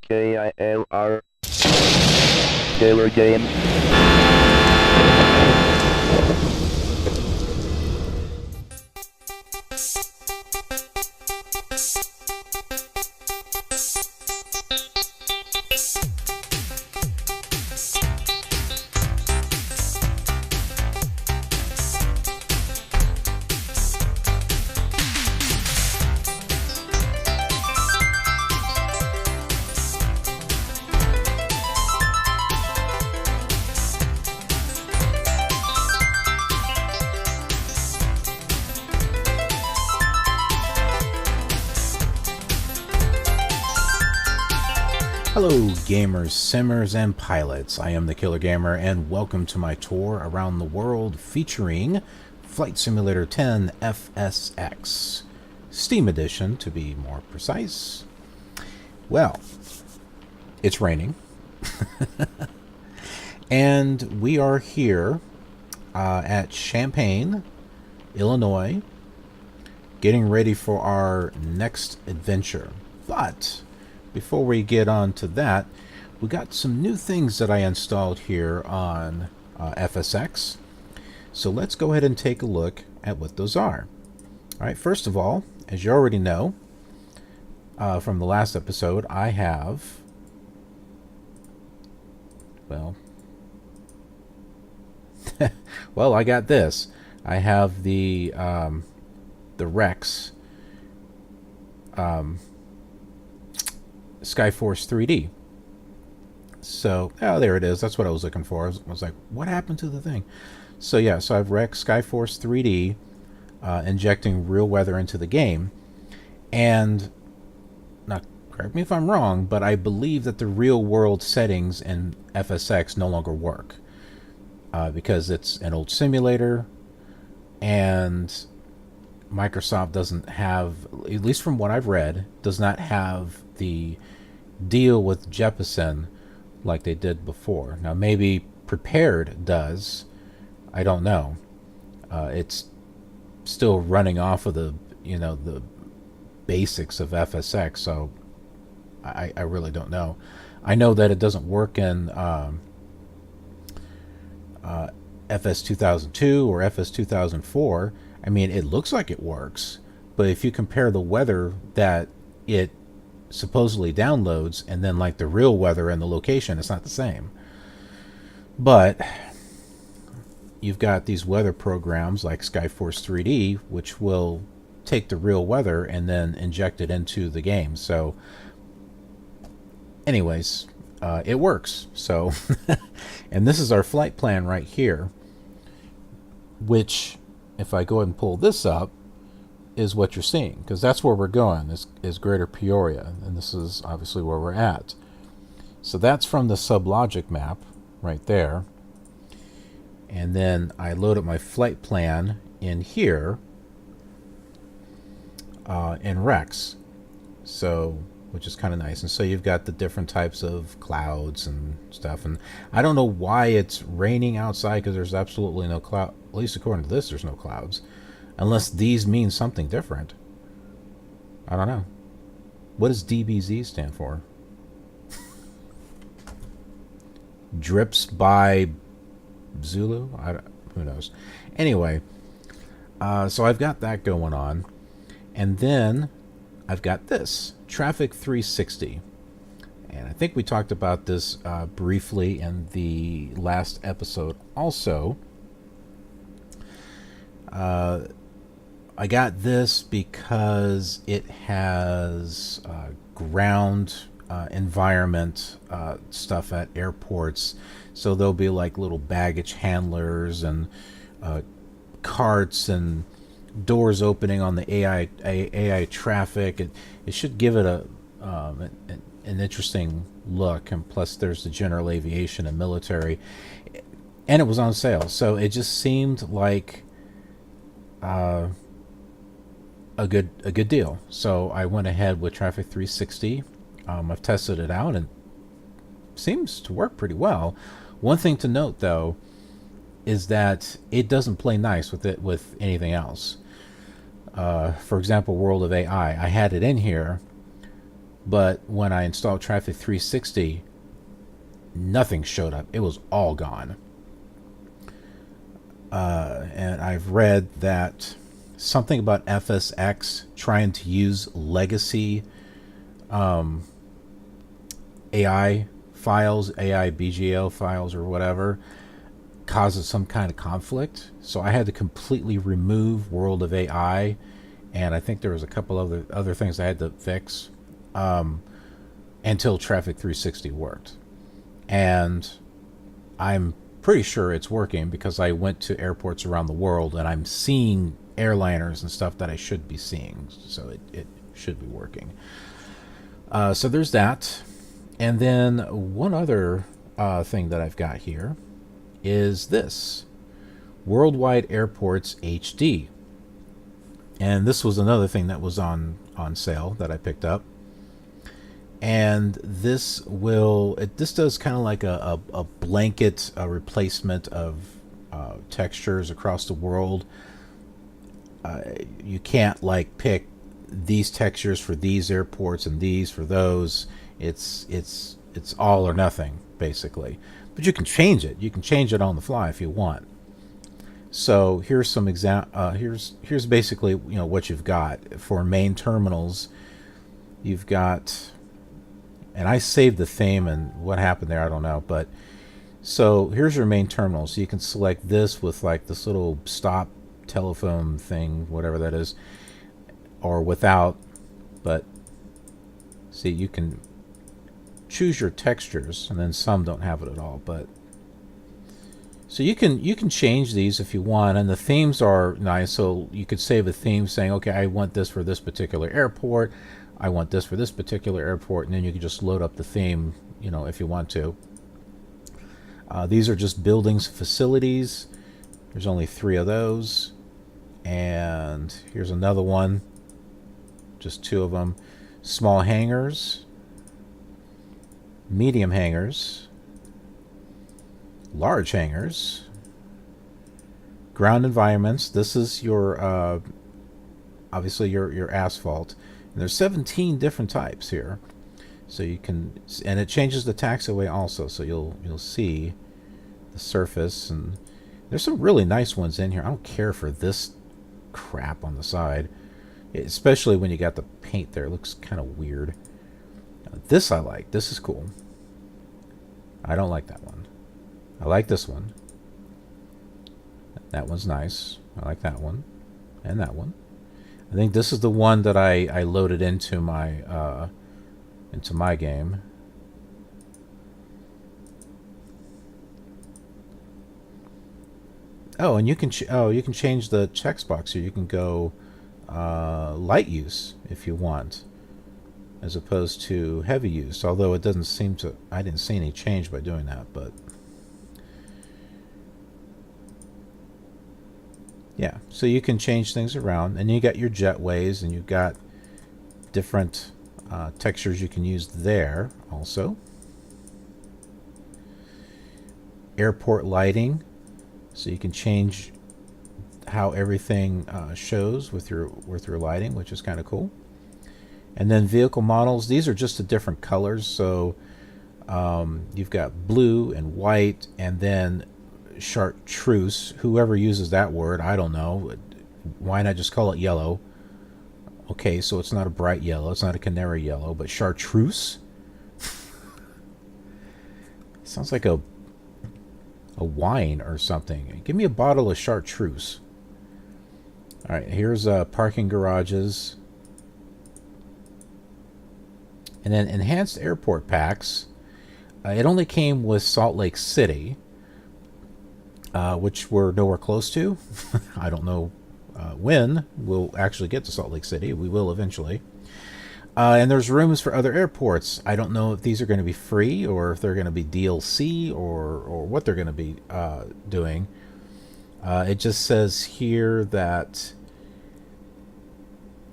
KILR KILR Games. Hello gamers, simmers, and pilots. I am the Killer Gamer and welcome to my tour around the world featuring Flight Simulator 10 FSX. Steam Edition to be more precise. Well, it's raining. And we are here at Champaign, Illinois, getting ready for our next adventure. But before we get on to that, we got some new things that I installed here on FSX. So let's go ahead and take a look at what those are. All right, first of all, as you already know from the last episode, I have, well, well, I got this. I have the REX Skyforce 3D. So, oh, there it is. That's what I was looking for. I was like, what happened to the thing? So yeah, so I have REX Skyforce 3D injecting real weather into the game. And, now correct me if I'm wrong, but I believe that the real world settings in FSX no longer work. Because it's an old simulator and Microsoft doesn't have, at least from what I've read, does not have the deal with Jeppesen like they did before. Now maybe Prepared does. I don't know. It's still running off of the, the basics of FSX, so I really don't know. I know that it doesn't work in FS 2002 or FS 2004. I mean, it looks like it works, but if you compare the weather that it supposedly downloads and then like the real weather and the location, it's not the same. But you've got these weather programs like Skyforce 3D, which will take the real weather and then inject it into the game. So anyways, it works. So and this is our flight plan right here, which, if I go ahead and pull this up, is what you're seeing, because that's where we're going, is Greater Peoria, and this is obviously where we're at. So that's from the SubLogic map right there. And then I load up my flight plan in here in REX, so, which is kind of nice. And so you've got the different types of clouds and stuff, and I don't know why it's raining outside, because there's absolutely no cloud. At least according to this, there's no clouds. Unless these mean something different. I don't know. What does DBZ stand for? Drips by Zulu? Who knows? Anyway, so I've got that going on. And then I've got this, Traffic 360. And I think we talked about this briefly in the last episode also. I got this because it has ground environment stuff at airports. So there'll be like little baggage handlers and carts and doors opening on the AI traffic. It should give it an interesting look. And plus there's the general aviation and military. And it was on sale. So it just seemed like a good deal. So I went ahead with Traffic 360. I've tested it out and it seems to work pretty well. One thing to note though is that it doesn't play nice with anything else. For example, World of AI. I had it in here But when I installed Traffic 360, nothing showed up. It was all gone. And I've read that something about FSX trying to use legacy AI files, AI BGL files or whatever, causes some kind of conflict. So I had to completely remove World of AI, and I think there was a couple other things I had to fix until Traffic 360 worked. And I'm pretty sure it's working because I went to airports around the world and I'm seeing airliners and stuff that I should be seeing. So it should be working. So there's that. And then one other thing that I've got here is this Worldwide Airports HD. And this was another thing that was on sale that I picked up. And this does kind of like a blanket replacement of textures across the world. You can't like pick these textures for these airports and these for those. It's all or nothing basically. But you can change it. You can change it on the fly if you want. So here's some here's basically what you've got for main terminals. You've got, and I saved the theme, and what happened there I don't know, but so here's your main terminal. So you can select this with like this little stop telephone thing, whatever that is, or without. But see, you can choose your textures, and then some don't have it at all. But so you can change these if you want, and the themes are nice. So you could save a theme saying, okay, I want this for this particular airport, I want this for this particular airport, and then you can just load up the theme, if you want to. These are just buildings, facilities. There's only 3 of those, and here's another one, just 2 of them. Small hangars, medium hangars, large hangars, ground environments. This is your obviously your asphalt, and there's 17 different types here. So you can, and it changes the taxiway also, so you'll see the surface, and there's some really nice ones in here. I don't care for this crap on the side, especially when you got the paint there. It looks kind of weird. This I like. This is cool. I don't like that one. I like this one. That one's nice. I like that one. And that one. I think this is the one that I loaded into my game. Oh, and you can change the checkbox here. You can go light use if you want, as opposed to heavy use. Although it doesn't seem to, I didn't see any change by doing that, but yeah. So you can change things around, and you got your jetways, and you've got different textures you can use there also. Airport lighting, so you can change how everything shows with your lighting, which is kind of cool. And then vehicle models, these are just the different colors. So you've got blue and white, and then chartreuse. Whoever uses that word, I don't know. Why not just call it yellow? Okay, so it's not a bright yellow, it's not a canary yellow, but chartreuse? Sounds like a wine or something. Give me a bottle of chartreuse. Alright, here's parking garages. And then enhanced airport packs. It only came with Salt Lake City, which we're nowhere close to. I don't know when we'll actually get to Salt Lake City. We will eventually. And there's rooms for other airports. I don't know if these are going to be free or if they're going to be DLC or what they're going to be doing. It just says here that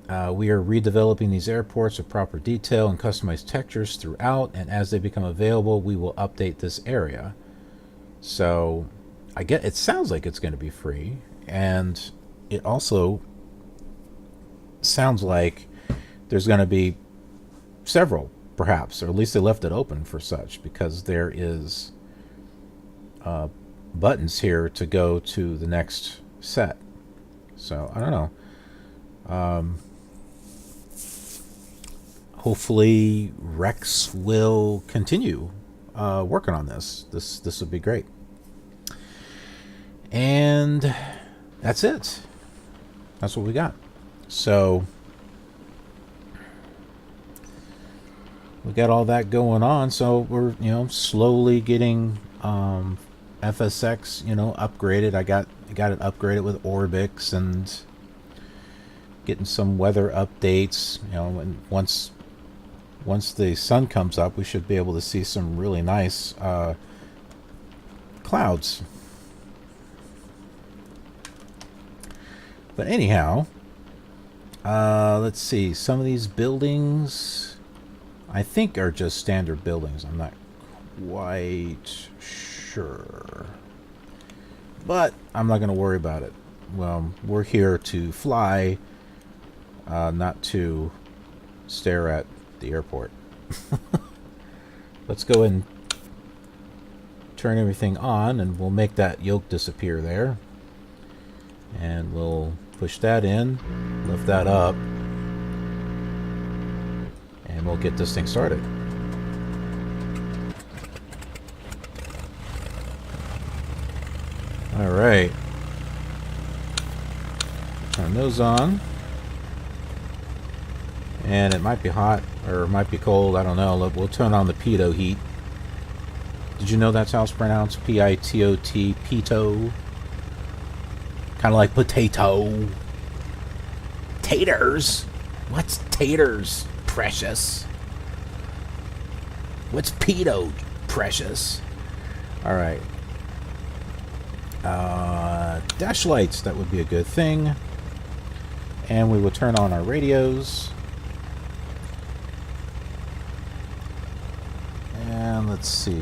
we are redeveloping these airports with proper detail and customized textures throughout, and as they become available, we will update this area. So I get, it sounds like it's going to be free, and it also sounds like there's going to be several, perhaps, or at least they left it open for such, because there is buttons here to go to the next set. So I don't know. Hopefully Rex will continue working on this. This would be great. And that's it. That's what we got. So we got all that going on. So we're, you know, slowly getting FSX, you know, upgraded. I got it upgraded with Orbx and getting some weather updates. You know, and once the sun comes up, we should be able to see some really nice clouds. But anyhow, let's see. Some of these buildings, I think, are just standard buildings. I'm not quite sure. But I'm not going to worry about it. Well, we're here to fly, not to stare at the airport. Let's go and turn everything on, and we'll make that yoke disappear there. And we'll push that in, lift that up, and we'll get this thing started. All right. Turn those on. And it might be hot or it might be cold. I don't know. We'll turn on the pitot heat. Did you know that's how it's pronounced? P-I-T-O-T, pitot. Kind of like potato. Taters. What's taters, precious? What's pitot, precious? All right. Dash lights, that would be a good thing. And we will turn on our radios. And let's see.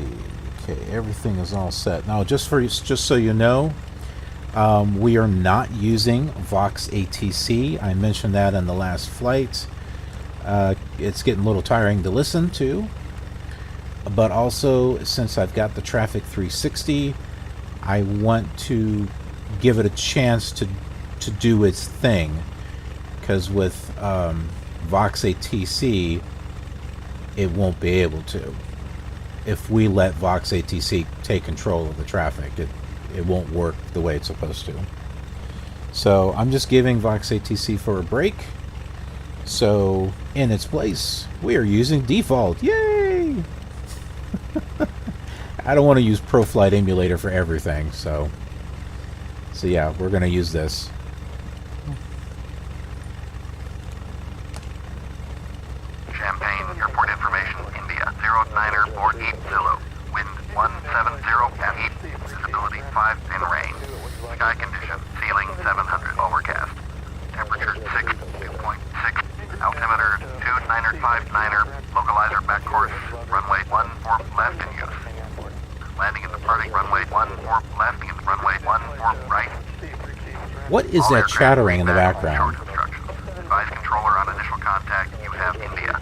Okay, everything is all set. Now, just so you know, we are not using Vox ATC. I mentioned that in the last flight. It's getting a little tiring to listen to. But also, since I've got the Traffic 360, I want to give it a chance to do its thing. Because with Vox ATC, it won't be able to. If we let Vox ATC take control of the traffic, it won't work the way it's supposed to. So I'm just giving Vox ATC for a break. So in its place, we are using default. Yay! I don't want to use ProFlight Emulator for everything, so yeah, we're going to use this. Champaign, airport information, India, 09480, wind 170 at 8, visibility 5 in rain, sky condition, ceiling 700, overcast, temperature 62.6, altimeter 2959er, localizer back course, runway 14 left in use. Landing and departing runway 14 left, runway 14 right. What is that chattering in the background? Advise controller on initial contact. You have India.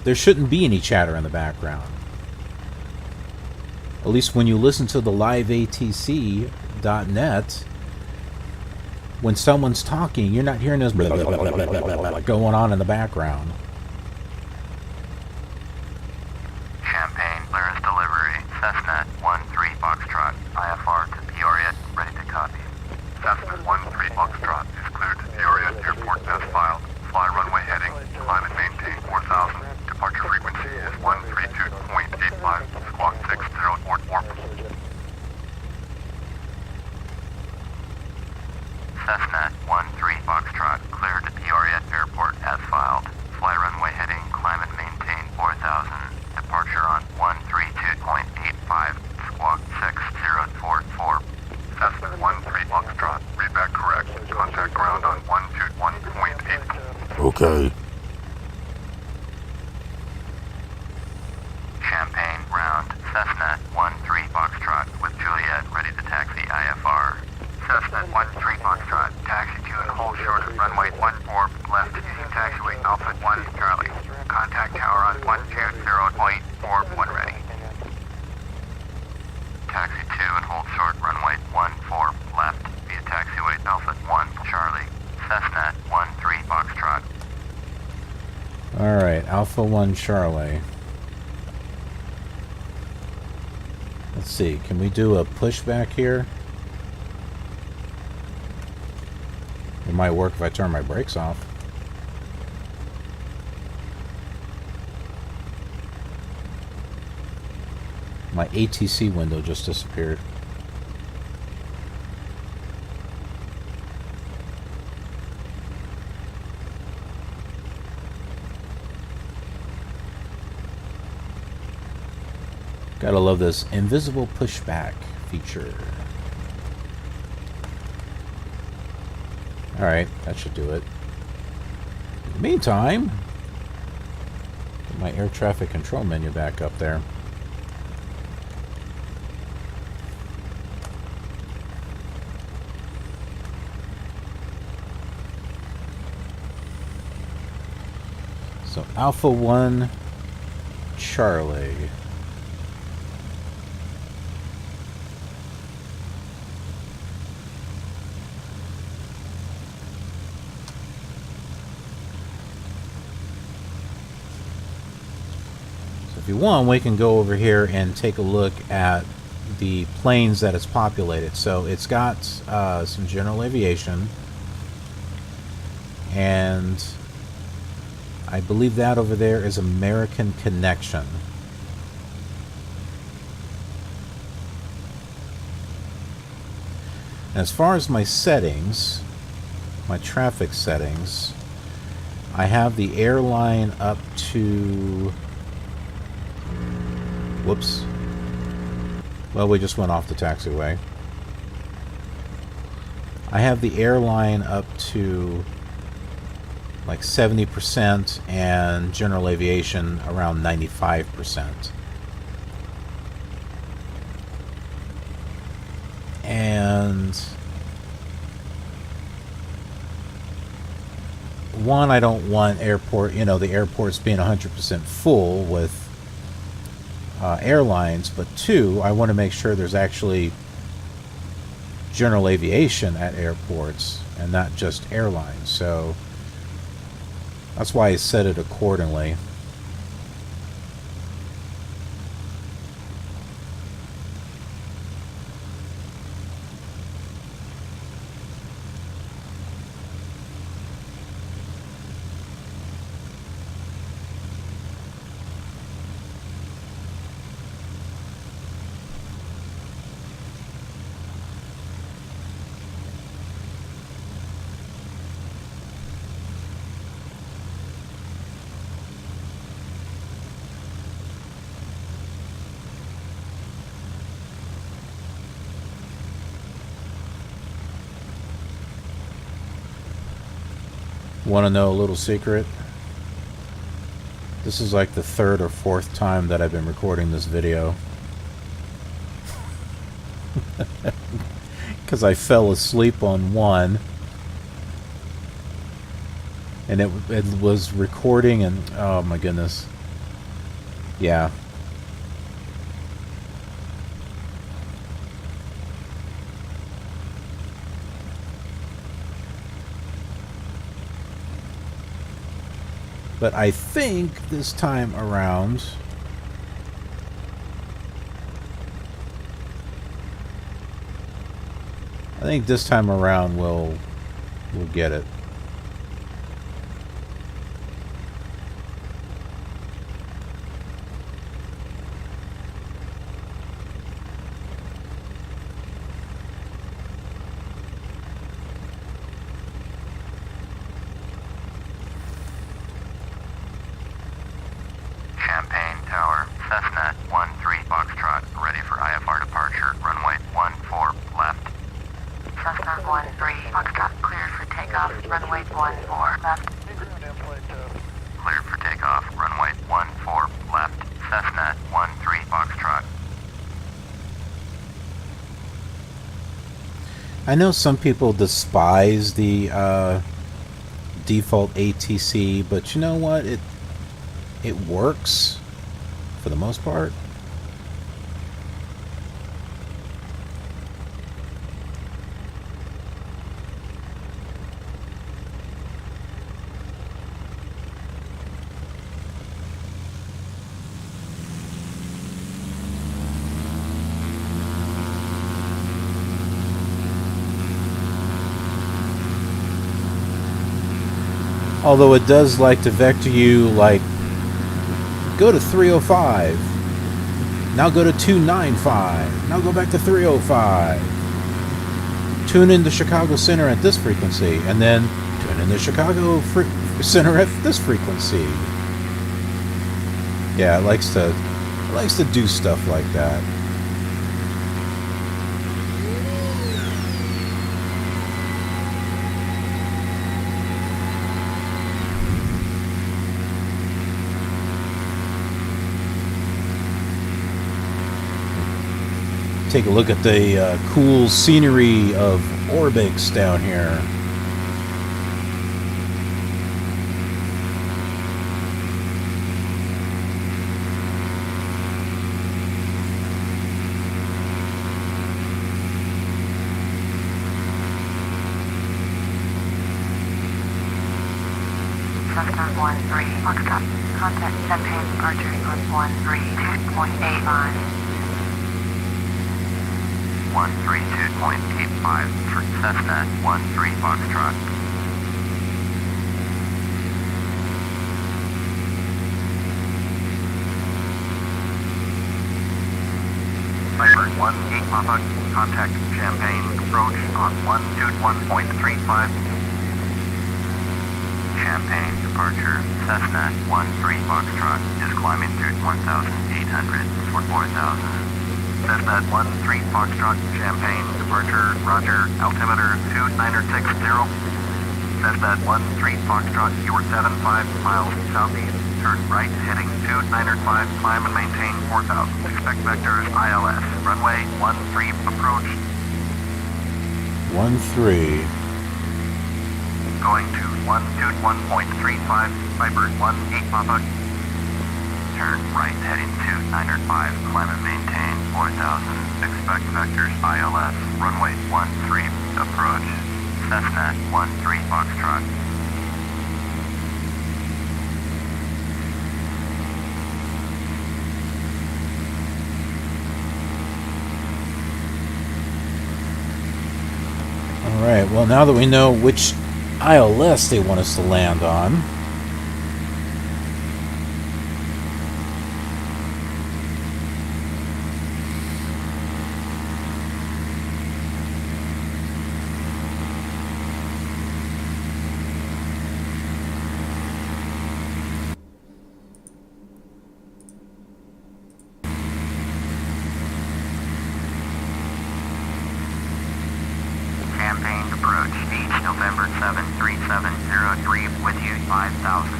There shouldn't be any chatter in the background. At least when you listen to the liveatc.net, when someone's talking, you're not hearing this going on in the background. Champaign, clearance delivery. Cessna 13 Foxtrot. IFR to Peoria, ready to copy. Cessna 13 Foxtrot is cleared to Peoria Airport as filed. Fly runway heading. Climb and maintain 4000. Departure frequency is 132.85. Squawk 6044. Cessna 13 Foxtrot, cleared to Peoria Airport as filed. Fly runway heading, climb and maintain 4000. Departure on 132.85, squawk 6044. Cessna 13 Foxtrot, read back correct. Contact ground on 121.8. Okay. Champaign ground, Cessna 13 Foxtrot with Juliet ready to taxi IFR. Cessna 13 Foxtrot, taxi to and hold short of runway 14 left using taxiway Alpha 1 Charlie. Alright, Alpha 1 Charlie. Let's see, can we do a pushback here? It might work if I turn my brakes off. My ATC window just disappeared. Gotta love this invisible pushback feature. Alright, that should do it. In the meantime, get my air traffic control menu back up there. So Alpha 1 Charlie. If you want, we can go over here and take a look at the planes that it's populated. So it's got some general aviation, and I believe that over there is American Connection. And as far as my settings, my traffic settings, I have the airline up to... Whoops. Well, we just went off the taxiway. I have the airline up to like 70% and general aviation around 95%. And one, I don't want airport, the airports being 100% full with airlines, but two, I want to make sure there's actually general aviation at airports and not just airlines. So that's why I set it accordingly. Want to know a little secret? This is like the third or fourth time that I've been recording this video. Because I fell asleep on one. And it was recording and... oh my goodness. Yeah. But I think this time around, we'll get it. I know some people despise the default ATC, but you know what? It works for the most part. Although it does like to vector you, like, go to 305. Now go to 295. Now go back to 305. Tune in the Chicago Center at this frequency, and then tune in the Chicago Center at this frequency. Yeah, it likes to do stuff like that. Take a look at the cool scenery of Orbx down here. Cessna 13 Foxtrot. Contact Champaign departure on 132.85. 132.85 for Cessna 13 Foxtrot. Viper 18 Papa, contact Champaign approach on 121.35. Champaign departure Cessna 13 Foxtrot is climbing to 1,800 for 4,000. Cessna 13 Foxtrot, Champaign, departure, roger, altimeter 2960. Cessna 13 Foxtrot, you are 75 miles southeast, turn right, heading 2905, climb and maintain 4000. Expect vectors ILS, runway 13, approach. 13. Going to 121.35, Viper 18 Papa. Turn right, heading 2905, climb and maintain 4000. Expect vectors ILS, runway 13, approach. Cessna 13 Foxtrot. Alright, well now that we know which ILS they want us to land on, Champaign approach, Beach November 73703, with you 5000.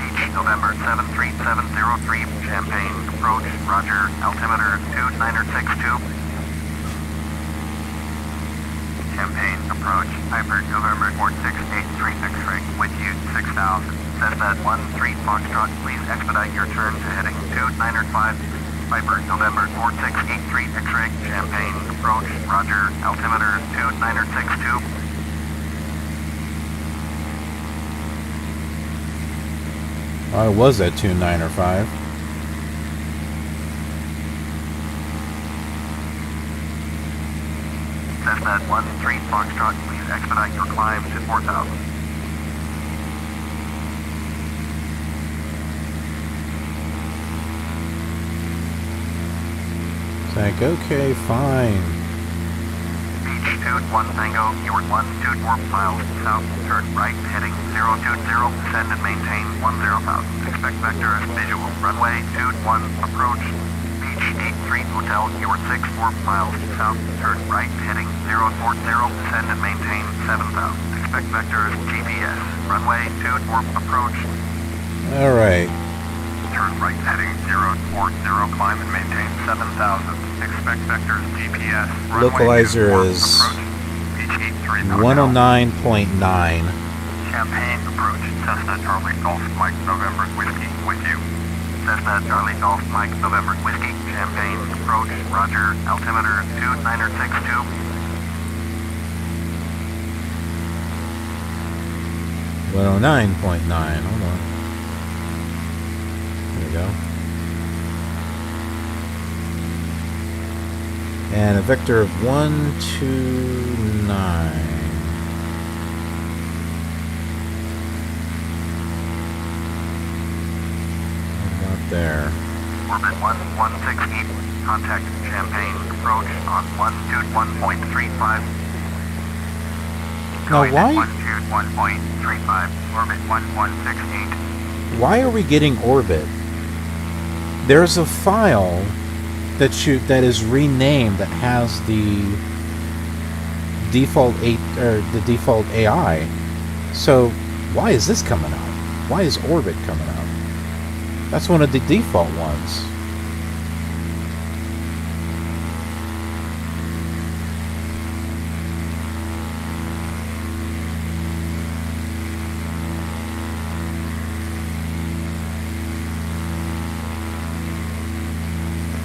Beach November 73703, Champaign approach, roger, altimeter 2962. Champaign approach, Hyper November 4683 X-ray, with you 6000. Cessna 13 Foxtrot, please expedite your turn to heading 2905. Viper November 4683 X-ray, Champaign approach, roger, altimeter 2962. I was at 2905. Cessna 13 Foxtrot, please expedite your climb to 4000. Like, okay, fine. Beach 21 Tango, you are 124 miles south, turn right, heading 020, descend and maintain 10,000. Expect vector visual, runway 21, approach. Beach 83 Hotel, you are 64 miles south, turn right, heading 040, descend and maintain 7,000. Expect vector GPS, runway 24, approach. Alright. Turn right, heading 040, climb and maintain 7,000. Expect vectors GPS. Localizer is 109.9. Champaign approach. Cessna Charlie Golf Mike November Whiskey with you. Cessna Charlie Golf Mike November Whiskey. Champaign approach. Roger. Altimeter 2962. 109.9. Hold on. There we go. And a vector of 129. there. Orbit 1168, contact Champaign, approach on 121.35. Now Going why? at 121.35, orbit 1168. Why are we getting Orbit? There's a file that is renamed that has the default default AI. So why is this coming out? Why is Orbit coming out? That's one of the default ones.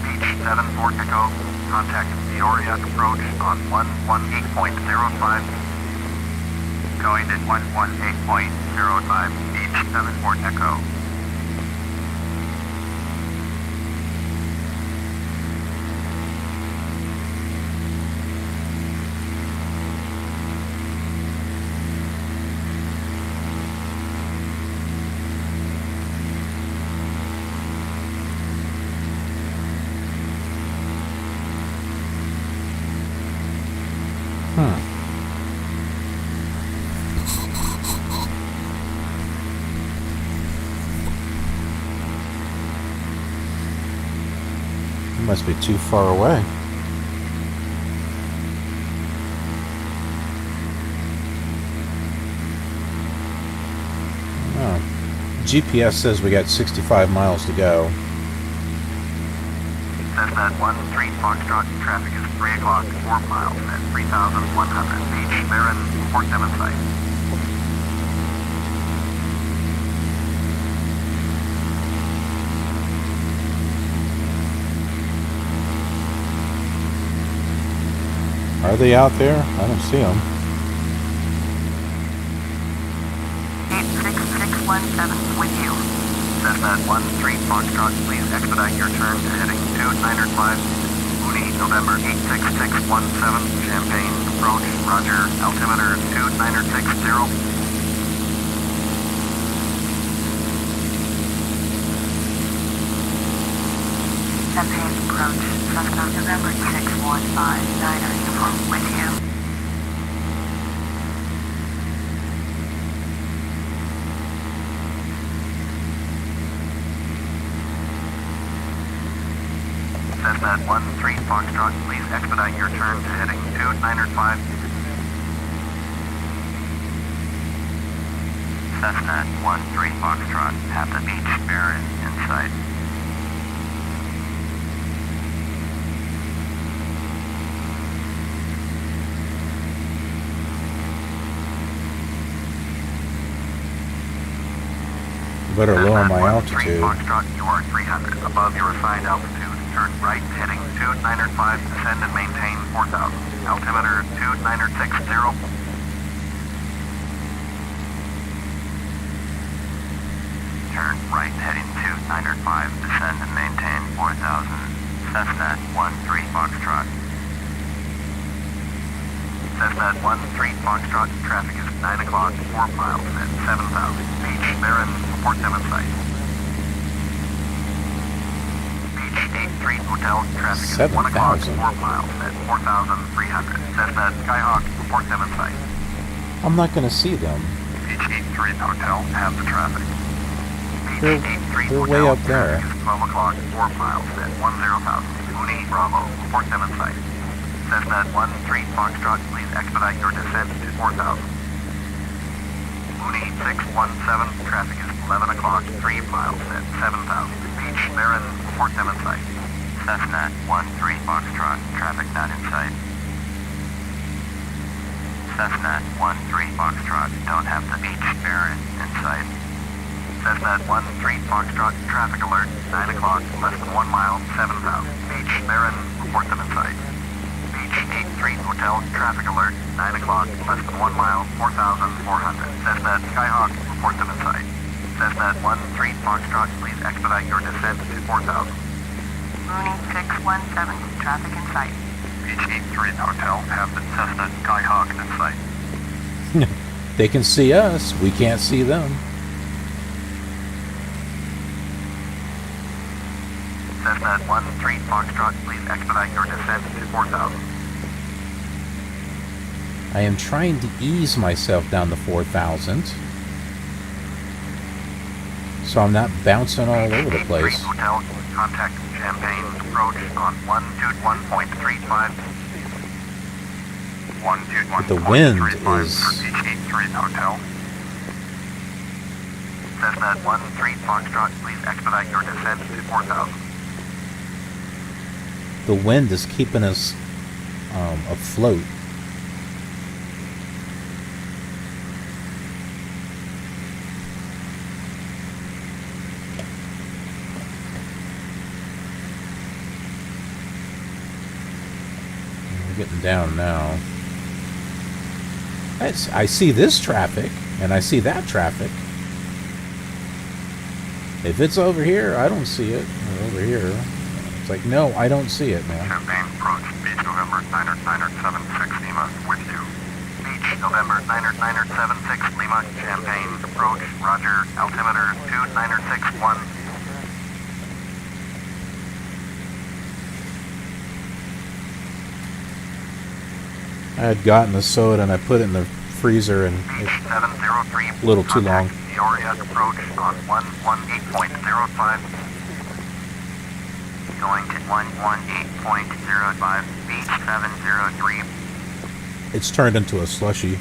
Beach 74 Echo, contact Peoria, approach on 118.05. Going at 118.05, Beach 74 Echo. It must be too far away. Oh. GPS says we got 65 miles to go. Cessna 13 Foxtrot, traffic is 3 o'clock, 4 miles at 3,100. Beach, Barron, Port 7 site. Are they out there? I don't see them. 86617 with you. Cessna 13 Foxtrot, please expedite your turn to heading 2905. Mooney, November 86617, Champaign, approach, roger, altimeter 2960. Champaign approach. Cessna November 6159 uniform with you. Cessna 13 Foxtrot, please expedite your turn to heading 2905. Cessna 13 Foxtrot, have the beach Barron in sight. Better lower my Cessna 13 altitude. Foxtrot, you are 300 above your assigned altitude. Turn right heading 2905, descend and maintain 4000. Altimeter 2960. Turn right heading 2905, descend and maintain 4000. Cessna 13 Foxtrot. Cessna 13 Foxtrot, traffic is 9 o'clock, 4 miles at 7,000. Beach, Barron, Port 7 site. Beach 83 Hotel, traffic is 1 o'clock, 4 miles at 4,300. Cessna Skyhawk, Port 7 site. I'm not going to see them. Beach 83 Hotel, have the traffic. Beach They're- 83 they're Hotel, way up there. traffic is 12 o'clock, 4 miles at 10,000. Mooney, Bravo, Port 7 site. Cessna 13 Foxtrot, please expedite your descent to 4,000. Mooney 617, traffic is 11 o'clock, 3 miles at 7,000. Beach, Barron, Port 7 site. Cessna 13 Foxtrot, traffic not in sight. Cessna 13 Foxtrot, don't have the beach Barron in sight. Cessna 13 Foxtrot, traffic alert, 9 o'clock, less than 1 mile, 7,000. Beach, Barron, Port 7 site. Beach 83 Hotel, traffic alert, 9 o'clock, less than 1 mile, 4,400. Cessna Skyhawk, Port 7 site. Cessna 13 Foxtrot, please expedite your descent to 4,000. Mooney 617, traffic in sight. Beach 83 Hotel, have the Cessna Skyhawk in sight. They can see us. We can't see them. Cessna 13 Foxtrot, please expedite your descent to 4,000. I am trying to ease myself down to 4,000. So I'm not bouncing all over the place. Street Hotel, contact Champaign approach on 121.35. But the wind is... Street Hotel. Cessna 13 Foxtrot, please expedite your descent to 4,000. The wind is keeping us afloat. We're getting down now. I see this traffic, and I see that traffic. If it's over here, I don't see it. Or over here. It's like, no, I don't see it, man. Champaign approach, Beach November 976 Lima, with you. Beach November 976 Lima, Champaign approach, roger, altimeter 2961. I had gotten the soda and I put it in the freezer and Beach it's 703. a little too long. Peoria approach on 118.05. Going to 118.05. Beach 703. It's turned into a slushy.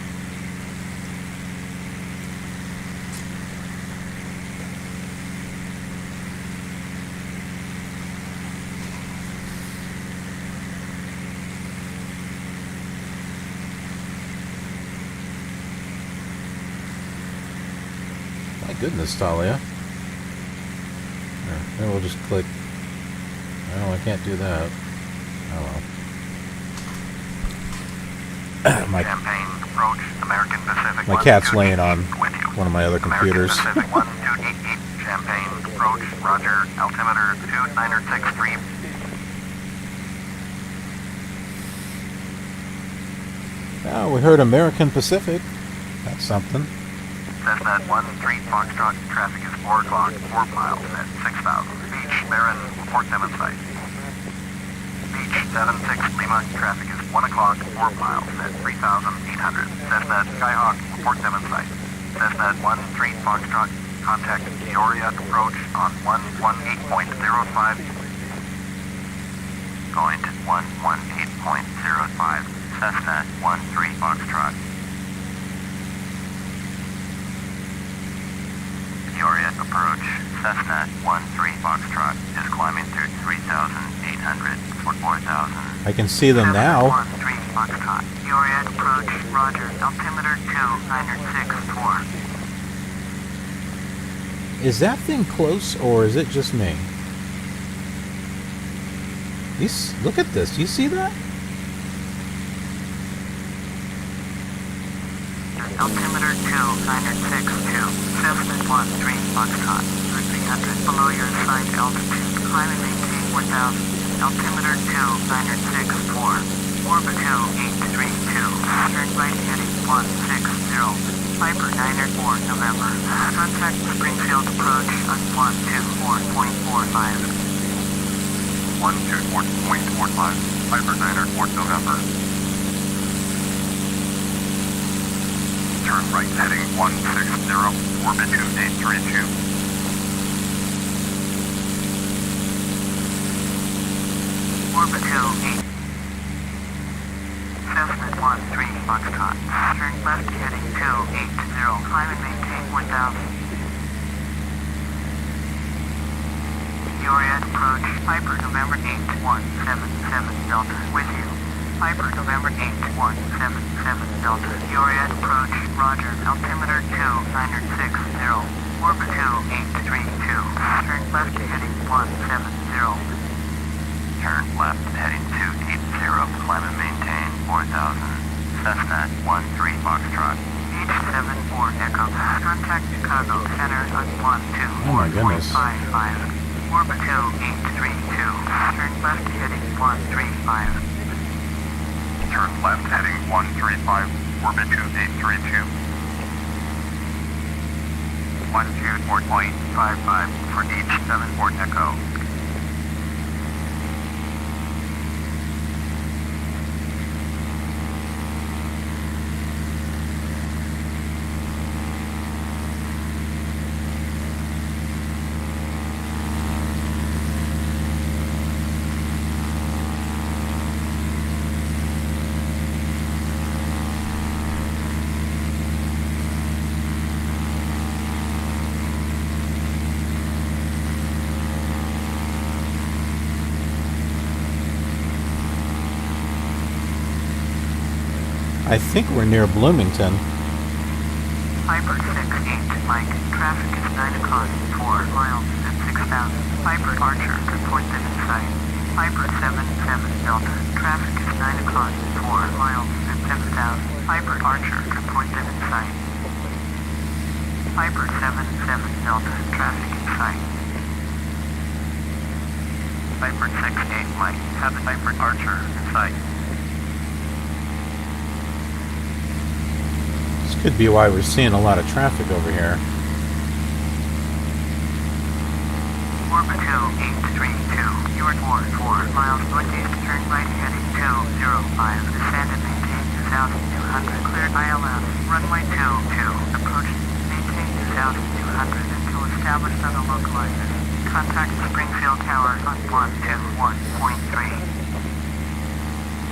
My goodness, Talia. Then we'll just click. Oh, I can't do that. Oh well. Champaign approach, American Pacific. My cat's laying on one of my other computers. American Pacific 1288, Champaign approach, roger, altimeter 2963. Oh, we heard American Pacific. That's something. Cessna 13 Foxtrot, traffic is 4 o'clock, 4 miles at 6,000. Beach, Barron, report demonstrate. Beach 76 Lima, traffic is 1 o'clock, 4 miles at 3,800. Cessna Skyhawk, report demonstrate. Cessna 13 Foxtrot, contact Peoria approach on 118.05. Going to 118.05. Cessna 13 Foxtrot. Peoria approach, Cessna 13 Foxtrot is climbing through 3,800 for 4,000. I can see them now. 13 Foxtrot, Peoria approach, roger, altimeter 2964. Is that thing close, or is it just me? Look at this. Do you see that? Altimeter 2962, Cessna 13 Foxtrot, 300 below your assigned altitude, climb and maintain 4,000, altimeter 2964, orbit 2832, turn right heading 160, Piper 904 November, contact Springfield approach on 124.45. 124.45, Piper 904 November. Turn right heading 160, orbit 2832. Orbit 28. Cessna 13 Foxtrot. Turn left heading 280, climb and maintain 1,000. Peoria approach, Piper November 8177 Delta, with you. Piper November 8177 Delta, Peoria approach, roger, altimeter 2960, orbit 2832, turn left heading 170. Turn left heading 280, climb and maintain 4,000, Cessna 13 Foxtrot. H74 Echo, contact Chicago Center on 124.55, orbit 2832, turn left heading 135. Turn left heading 135, orbit 2832. 124.55 for each 74 Echo. I think we're near Bloomington. Piper 68, Mike. Traffic is 9 o'clock, 4 miles at 6,000. Piper Archer, report them in sight. Piper 77, Delta. Traffic is 9 o'clock, 4 miles at 7,000. Piper Archer, report them in sight. Piper 77, Delta. Traffic in sight. Piper 68, Mike. Have a Piper Archer in sight. This could be why we're seeing a lot of traffic over here. Orbx 2832, you're 4 miles northeast, turn right heading 205, descend and maintain 2,200, cleared ILS, runway 22, approach, maintain 2,200 until established on the localizer. Contact Springfield Tower on 121.3.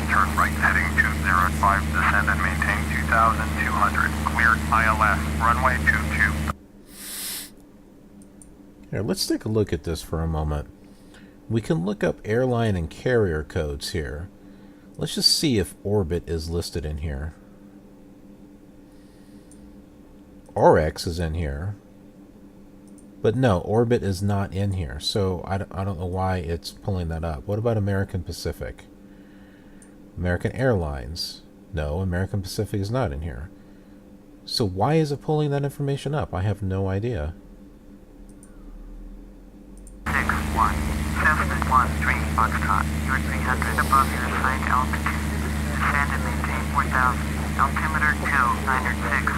Turn right heading 205, descend and maintain 2,200. Cleared ILS, runway 22. Here, let's take a look at this for a moment. We can look up airline and carrier codes here. Let's just see if Orbit is listed in here. Orbx is in here. But no, Orbit is not in here. So I don't know why it's pulling that up. What about American Pacific? American Airlines. No, American Pacific is not in here. So why is it pulling that information up? I have no idea. 61, Cessna 13 Foxtrot, you're 300 above your assigned altitude. Descend and maintain 4,000. Altimeter 296,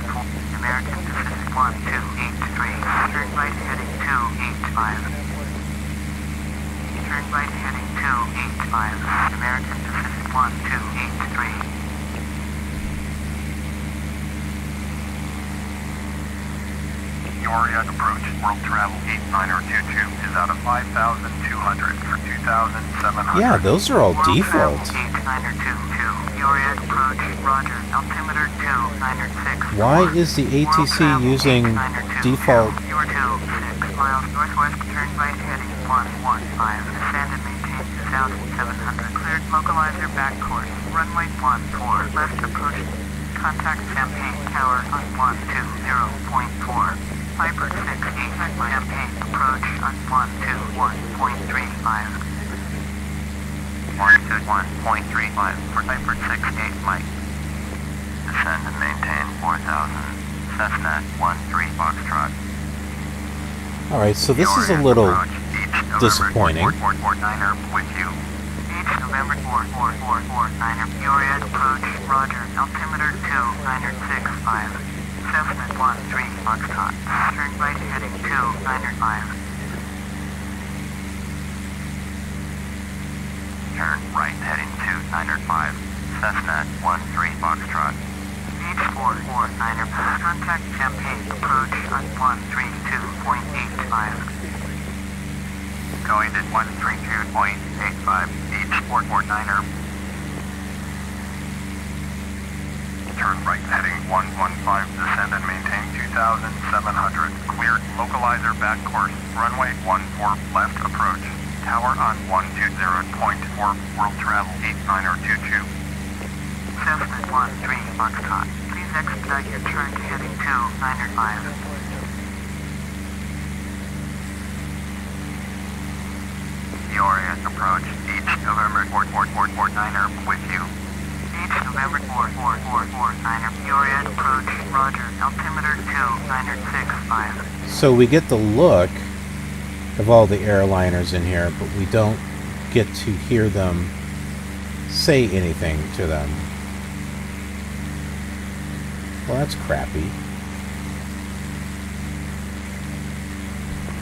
American Pacific 1283. Turn right heading 285. Turn right heading 285. American Pacific 1283. Peoria approach. World travel 8922 is out of 5,200 for 2,700. Yeah, those are all World default. travel 8922. Peoria approach. Roger. Altimeter 296. Why is the ATC using default? You're 6 miles northwest. Turn right heading 115. Descend and maintain 2,700. Cleared localizer back course. Runway 14. Left approach. Contact Champaign Tower on 120.4. Piper 68 at Champaign approach on 121.35. Mark to 1.35 for Piper 68 Mike. Descend and maintain 4,000. Cessna 13 Foxtrot. Alright, so this is a little disappointing. Niner with you. Each November 4449er Peoria approach. Roger. Altimeter 2965. Cessna 13 Foxtrot. Turn right heading 295. Turn right heading 295. Cessna 13 Foxtrot. Each 449er contact Champaign approach on 132.85. Going to 132.85. Each 449er. Turn right heading 115. Descend and maintain 2,700. Cleared localizer back course. Runway 14 left approach. Tower on 120.4. World travel 8922. Cessna 13 Foxtrot. Please expedite your turn to heading 295. Peoria approach. Each November 4449er with you. Each November 4449er Peoria approach. Roger. Altimeter 2965. So we get the look of all the airliners in here, but we don't get to hear them say anything to them. Well, that's crappy.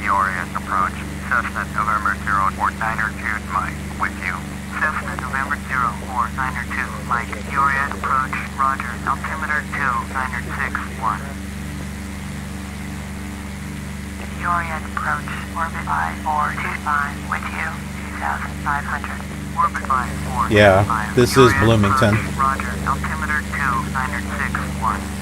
Peoria approach. Cessna November 0492 Mike with you. Cessna November 0492 Mike. Peoria approach. Roger. Altimeter 2961. Peoria approach. Orbit 5425 with you. 2,500. Orbit 5425. Yeah, this is Peoria Bloomington. approach. Roger. Altimeter 2961.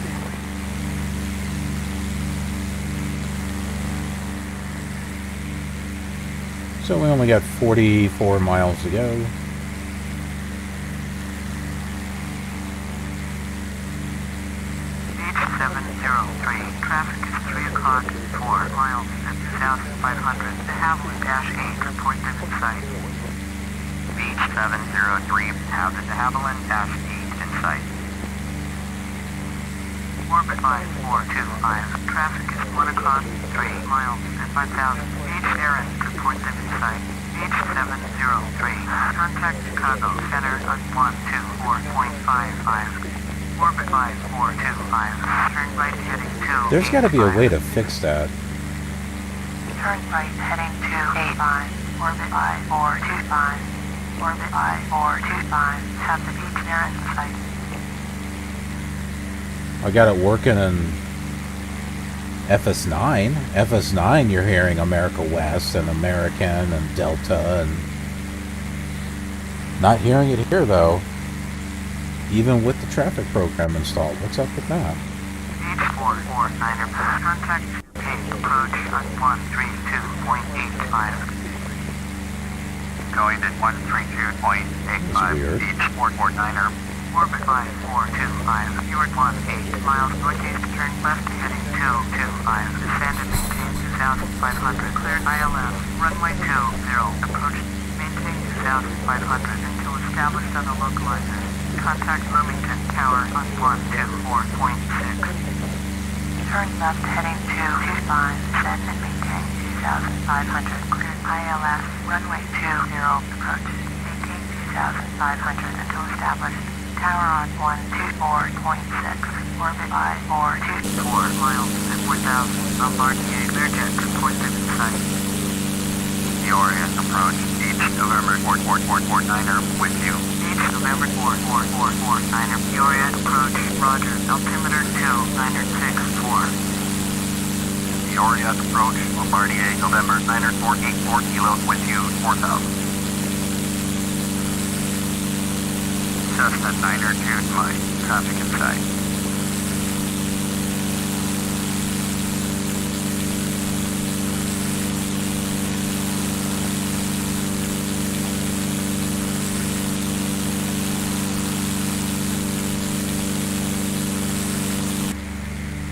So we only got 44 miles to go. 2,500. De Havilland-8, report them in sight. Beach 703, have the de Havilland-8 in sight. Orbit 5425, traffic is 1 across 3 miles at 5,000. Beach Aaron, report them in sight. Beach 703, contact Chicago Center on 124.55. Orbit 5425, turn right heading 2. There's got to be a way to fix that. Turn right heading 285, orbit 5425, orbit 5425, have the beach Aaron in sight. I got it working in FS9. FS9, you're hearing America West and American and Delta, and not hearing it here though. Even with the traffic program installed. What's up with that? H449er, contact Page approach on 132.85. Going at 132.85. weird. H449er. Orbit 5425, you're 18 miles northeast, turn left heading 225, descend and maintain 2,500, cleared ILS, runway 20, approach, maintain 2,500 until established on the localizer. Contact Bloomington Tower on 124.6. Turn left heading 225, descend and maintain 2,500, cleared ILS, runway 20, approach, maintain 2,500 until established. Tower on 124.6, orbit 5424 miles at 4,000, Bombardier Learjet, report them in sight. Peoria approach, each November 44449er with you. Each November 44449er, Peoria approach, roger, altimeter 2964. Peoria approach, Bombardier November 9484 kilo with you, 4,000. Cessna 902 flight, traffic in sight.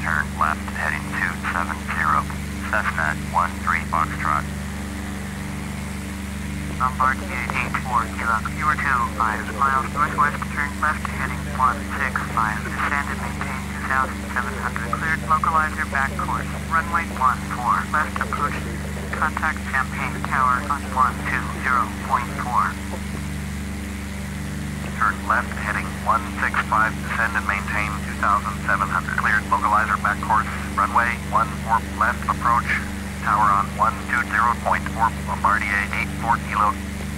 Turn left heading 270, Cessna 13 Foxtrot. Bombardier 84 kilo, you are 25 miles northwest, turn left heading 165, descend and maintain 2,700, cleared localizer back course, runway 14, left approach, contact Champaign Tower on 120.4. Turn left heading 165, descend and maintain 2,700, cleared localizer back course, runway 14 left approach, tower on 120.4, Bombardier 84 kilo.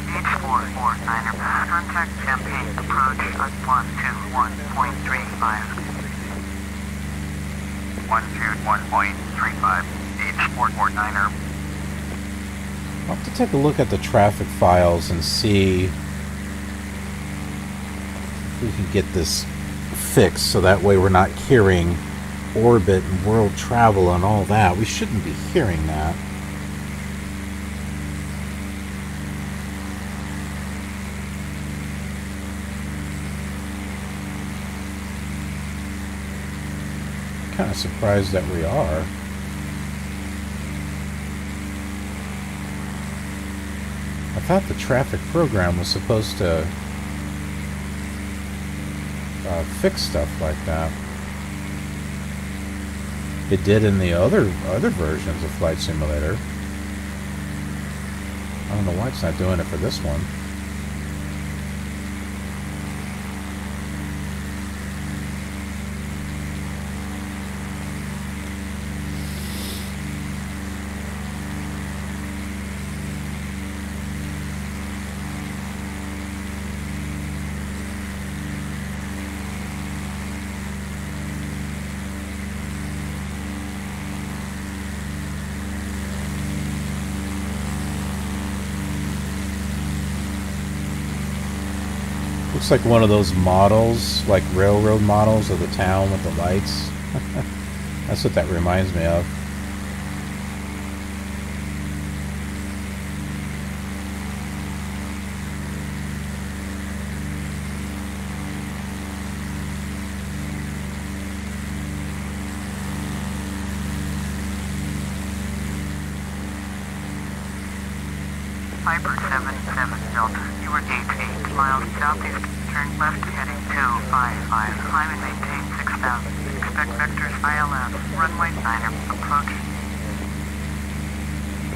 H449er, contact Champaign approach on 121.35. 121.35, H449er. I'll have to take a look at the traffic files and see if we can get this fixed so that way we're not hearing orbit and world travel and all that. We shouldn't be hearing that. Kind of surprised that we are. I thought the traffic program was supposed to fix stuff like that. It did in the other versions of Flight Simulator. I don't know why it's not doing it for this one. Looks like one of those models, like railroad models of the town with the lights. That's what that reminds me of. Piper 77 Delta. You are 8 miles southeast. Turn left heading 255. Climb and maintain 6,000. Expect vectors ILS. Runway 9er. Approach.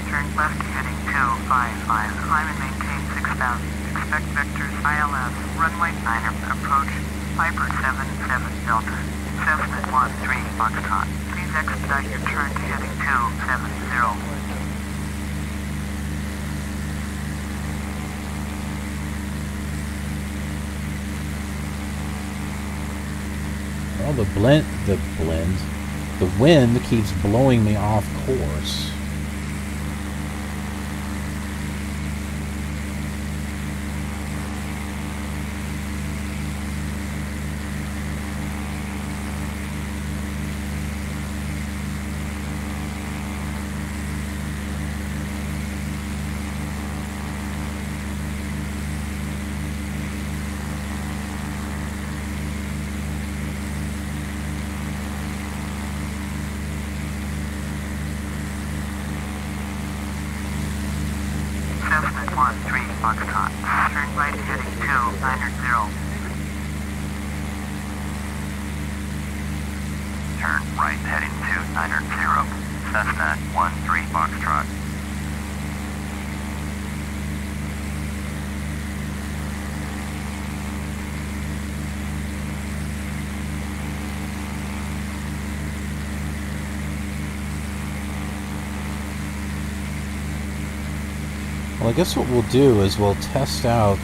Turn left heading 255. Climb and maintain 6,000. Expect vectors ILS. Runway 9er. Approach. Piper 77 Delta. Cessna 13 Foxtrot. Please expedite your turn to heading 270. Well, the wind keeps blowing me off course. Cessna 13 Foxtrot. Turn right heading 290. Turn right heading 290. Cessna 13 Foxtrot. Well, I guess what we'll do is we'll test out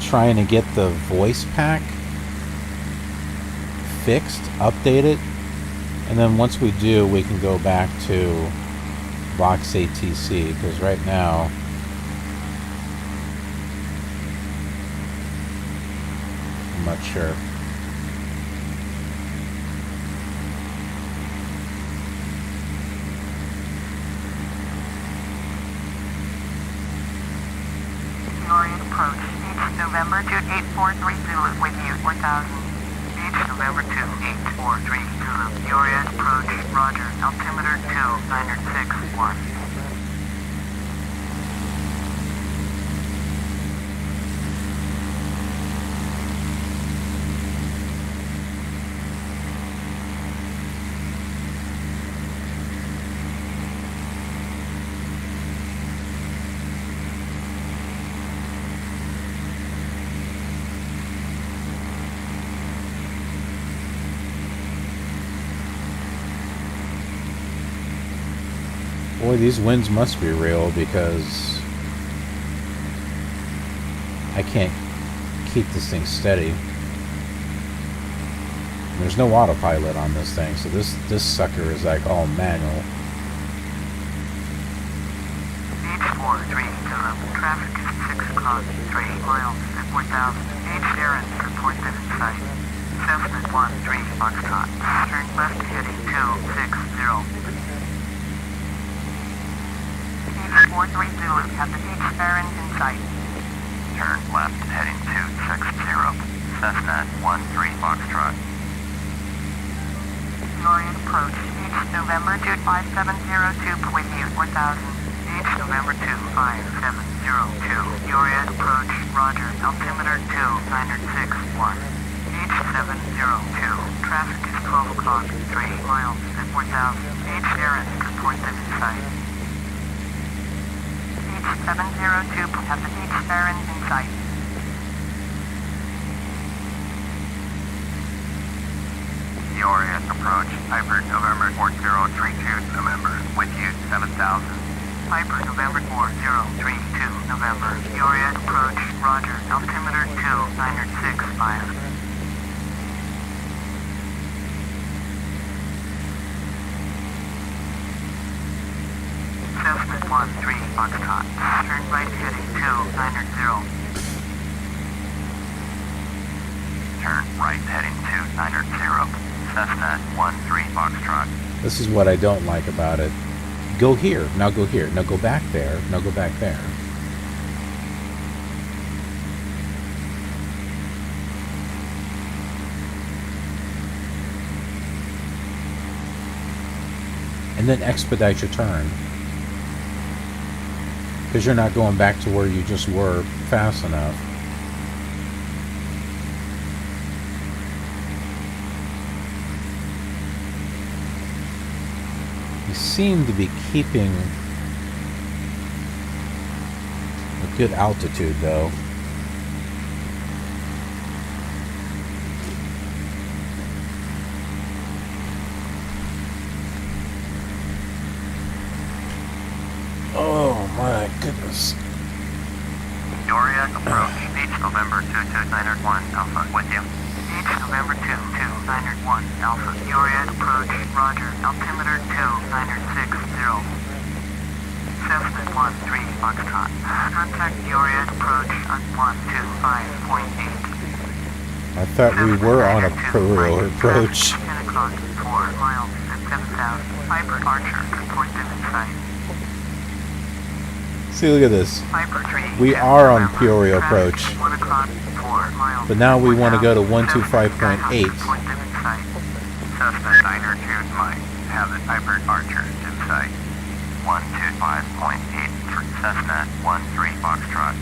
trying to get the voice pack fixed, update it, and then once we do, we can go back to Vox ATC, because right now I'm not sure. Peoria approach. Each November 2843 Zulu with you 1000. Each November 2843 Zulu. Peoria approach. Roger. Altimeter 2961. Boy, these winds must be real, because I can't keep this thing steady. There's no autopilot on this thing, so this sucker is like all manual. H43 Zulu. Traffic is 6 o'clock, 3 miles at 4,000. H Aaron, report that in sight. Cessna 13 Foxtrot. Turn left heading 260. 43 Zulu at the H Aaron in sight. Turn left heading 260. Cessna 13 Foxtrot. Peoria approach. H November 25702 with you 4000. H November 25702. Peoria approach. Roger. Altimeter 2961. H702. Traffic is 12 o'clock, 3 miles at 4,000. H Aaron, report that in sight. H702 at the H Aaron in sight. Peoria approach. Piper November 4032 November. With you 7,000. Piper November 4032 November. Peoria approach. Roger. Altimeter 2965. Cessna 13 Foxtrot. Turn right heading 290. Turn right heading 290. Cessna 13 Foxtrot. This is what I don't like about it. Go here, now go here, now go back there, now go back there. And then expedite your turn. Because you're not going back to where you just were fast enough. You seem to be keeping a good altitude, though. Oh my goodness. Peoria approach. Beach November 22901 Alpha with you. Beach November 22901 Alpha. Peoria approach. Roger. Altimeter 2960. Cessna 13 Foxtrot. Contact Peoria approach on 125.8. I thought we were on a Peoria approach. 10 o'clock, 4 miles at 7,000. Piper Archer, report them in sight. See, look at this. Piper 3. We are on Peoria approach. 1 o'clock, 4 miles. But now we want to go to 125.8. Report them in sight. Cessna 902 might have the Piper Archer in sight. 125.8 for Cessna 13 Foxtrot.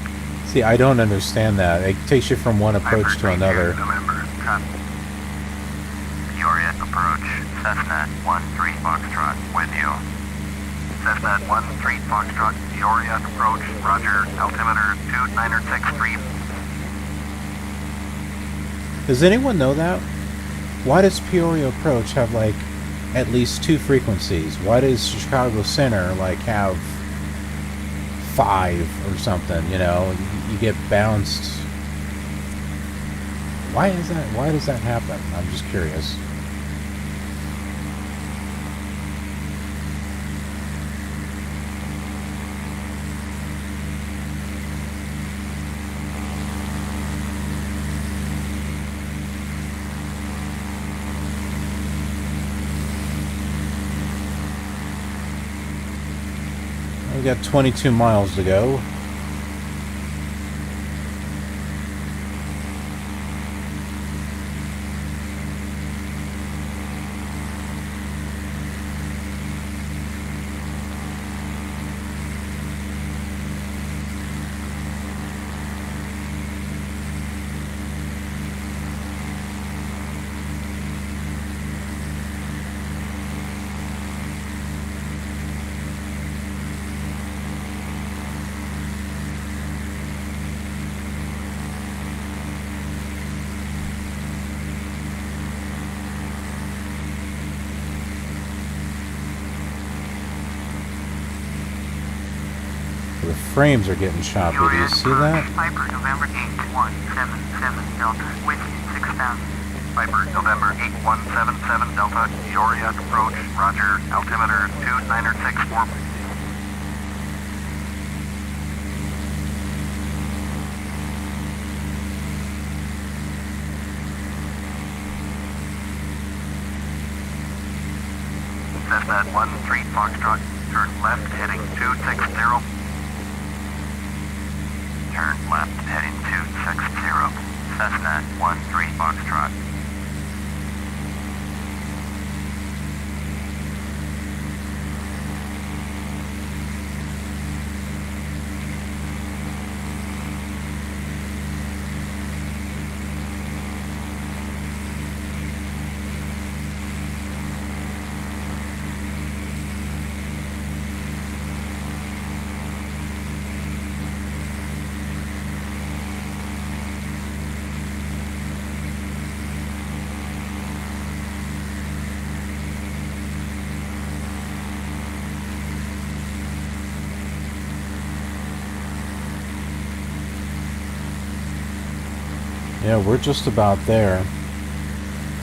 See, I don't understand that. It takes you from one approach to another. November, cut. Peoria approach. Cessna 13 Foxtrot with you. Cessna 13 Foxtrot. Peoria approach. Roger. Altimeter 2963. Does anyone know that? Why does Peoria approach have like at least 2 frequencies? Why does Chicago Center like have 5 or something? You know, you get bounced. Why is that? Why does that happen? I'm just curious. We got 22 miles to go. The frames are getting choppy. Do you see that? Piper November 8177 Delta with you 6,000. Piper November 8177 Delta. Peoria approach. Roger. Altimeter 2964. Cessna 13 Foxtrot. Turn left heading 260. Turn left heading 260. Cessna 13 Foxtrot. Yeah, we're just about there.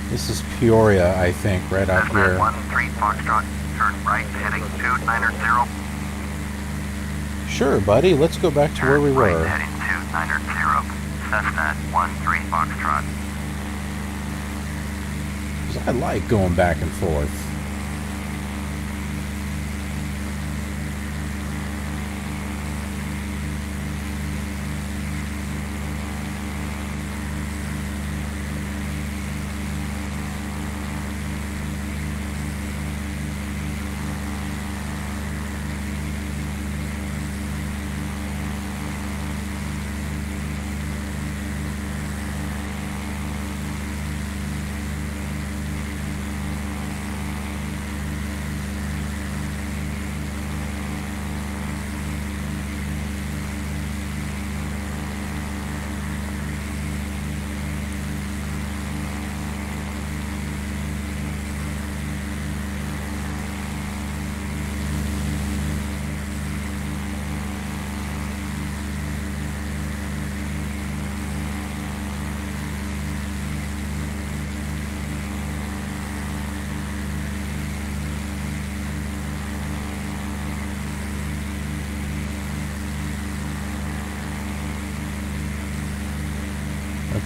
This is Peoria, I think, right out Cessna here. 13 Foxtrot. Turn right heading 290. Sure, buddy. Let's go back to where we Right were. heading 290. Cessna 13 Foxtrot. 'Cause I like going back and forth.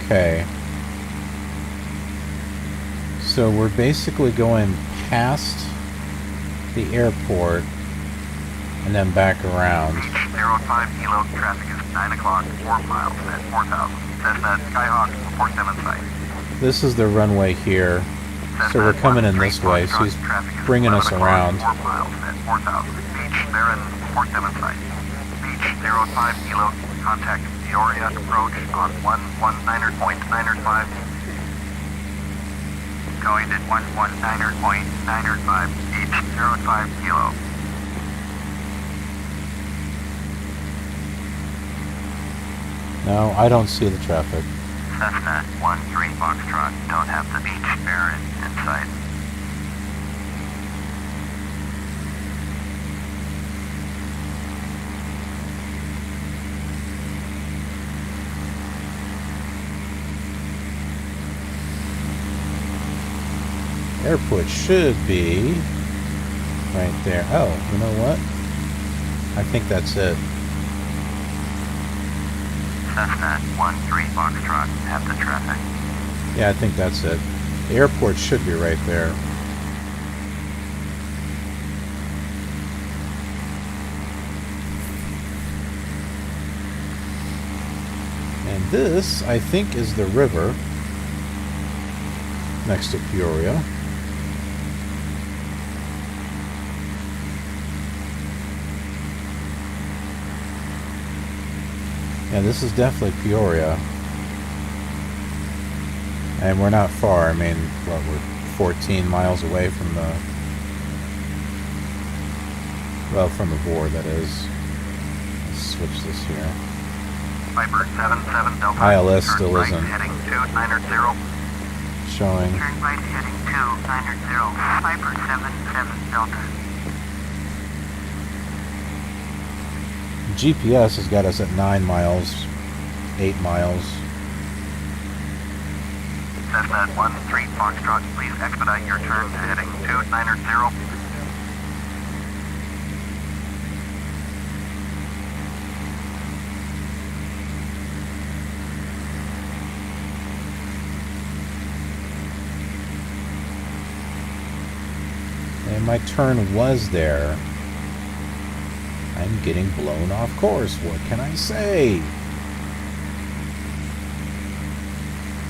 Okay. So we're basically going past the airport and then back around. Beach 05 Kilo, traffic is 9 o'clock, 4 miles at 4,000. Cessna Skyhawk, 47 site. This is the runway here. So we're coming in this way, so he's bringing us around. 4 miles at 4,000. Beach Baron, 47 site. Beach 05 Kilo, contact Peoria approach on 119.905. Going at 119.905, Beach 05 Kilo. No, I don't see the traffic. Cessna 13 Foxtrot, don't have the Beach Baron in sight. Airport should be right there. Oh, you know what? I think that's it. Cessna 13 Foxtrot, have the traffic. Yeah, I think that's it. The airport should be right there. And this, I think, is the river next to Peoria. Yeah, this is definitely Peoria. And we're not far. I mean, what, we're 14 miles away from the... Well, from the board, that is. Let's switch this here. Viper 77 Delta. ILS still right, isn't heading 290. showing. Turn right heading 290. Viper 77 Delta. GPS has got us at 9 miles, 8 miles. Cessna 13 Foxtrot, please expedite your turn to heading 290. And my turn was there. I'm getting blown off course. What can I say?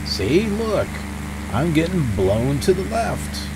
See, look. I'm getting blown to the left.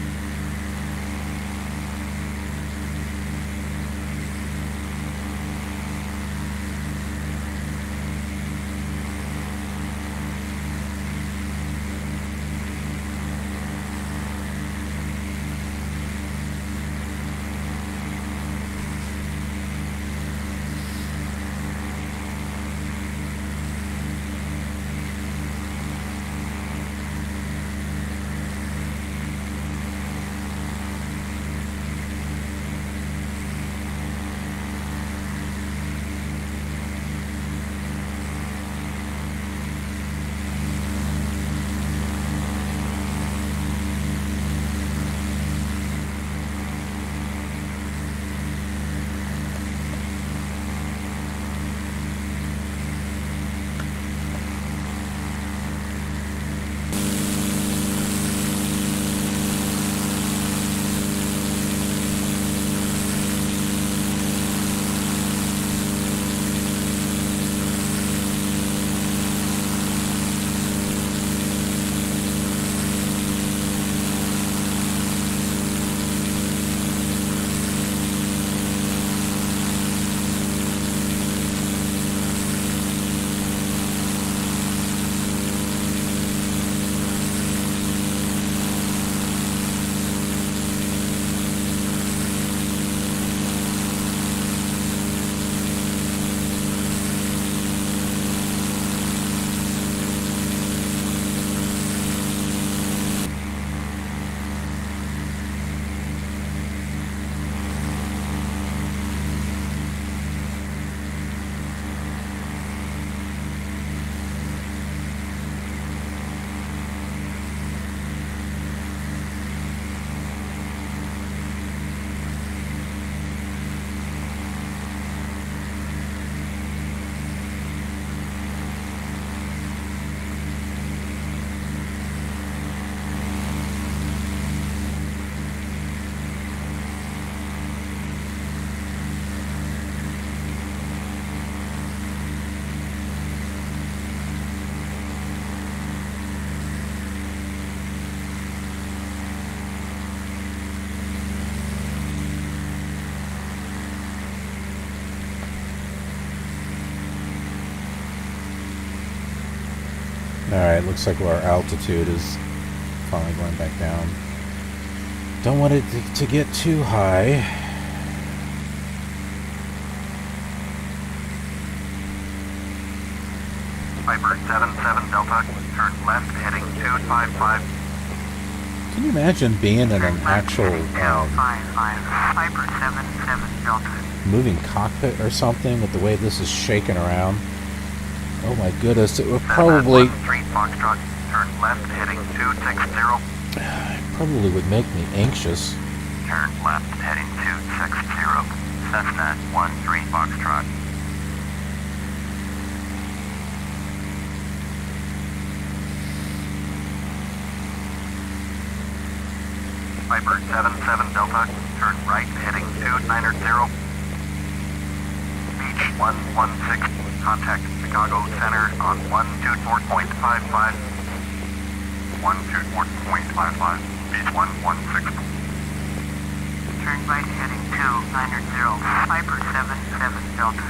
Alright, looks like our altitude is finally going back down. Don't want it to get too high. Viper 77 Delta, turn left heading 255. Can you imagine being in an actual Viper 77 Delta. moving cockpit or something with the way this is shaking around? Oh my goodness, it would probably... Street Foxtrot, turn left heading 260. Probably would make me anxious. Turn left heading 260. Cessna 13 Foxtrot. Viper 77 Delta, turn right heading 290. Beach 116, contact Chicago Center on 124.55. 124.55, beach 116. Turn right heading 290. Viper 77 Delta.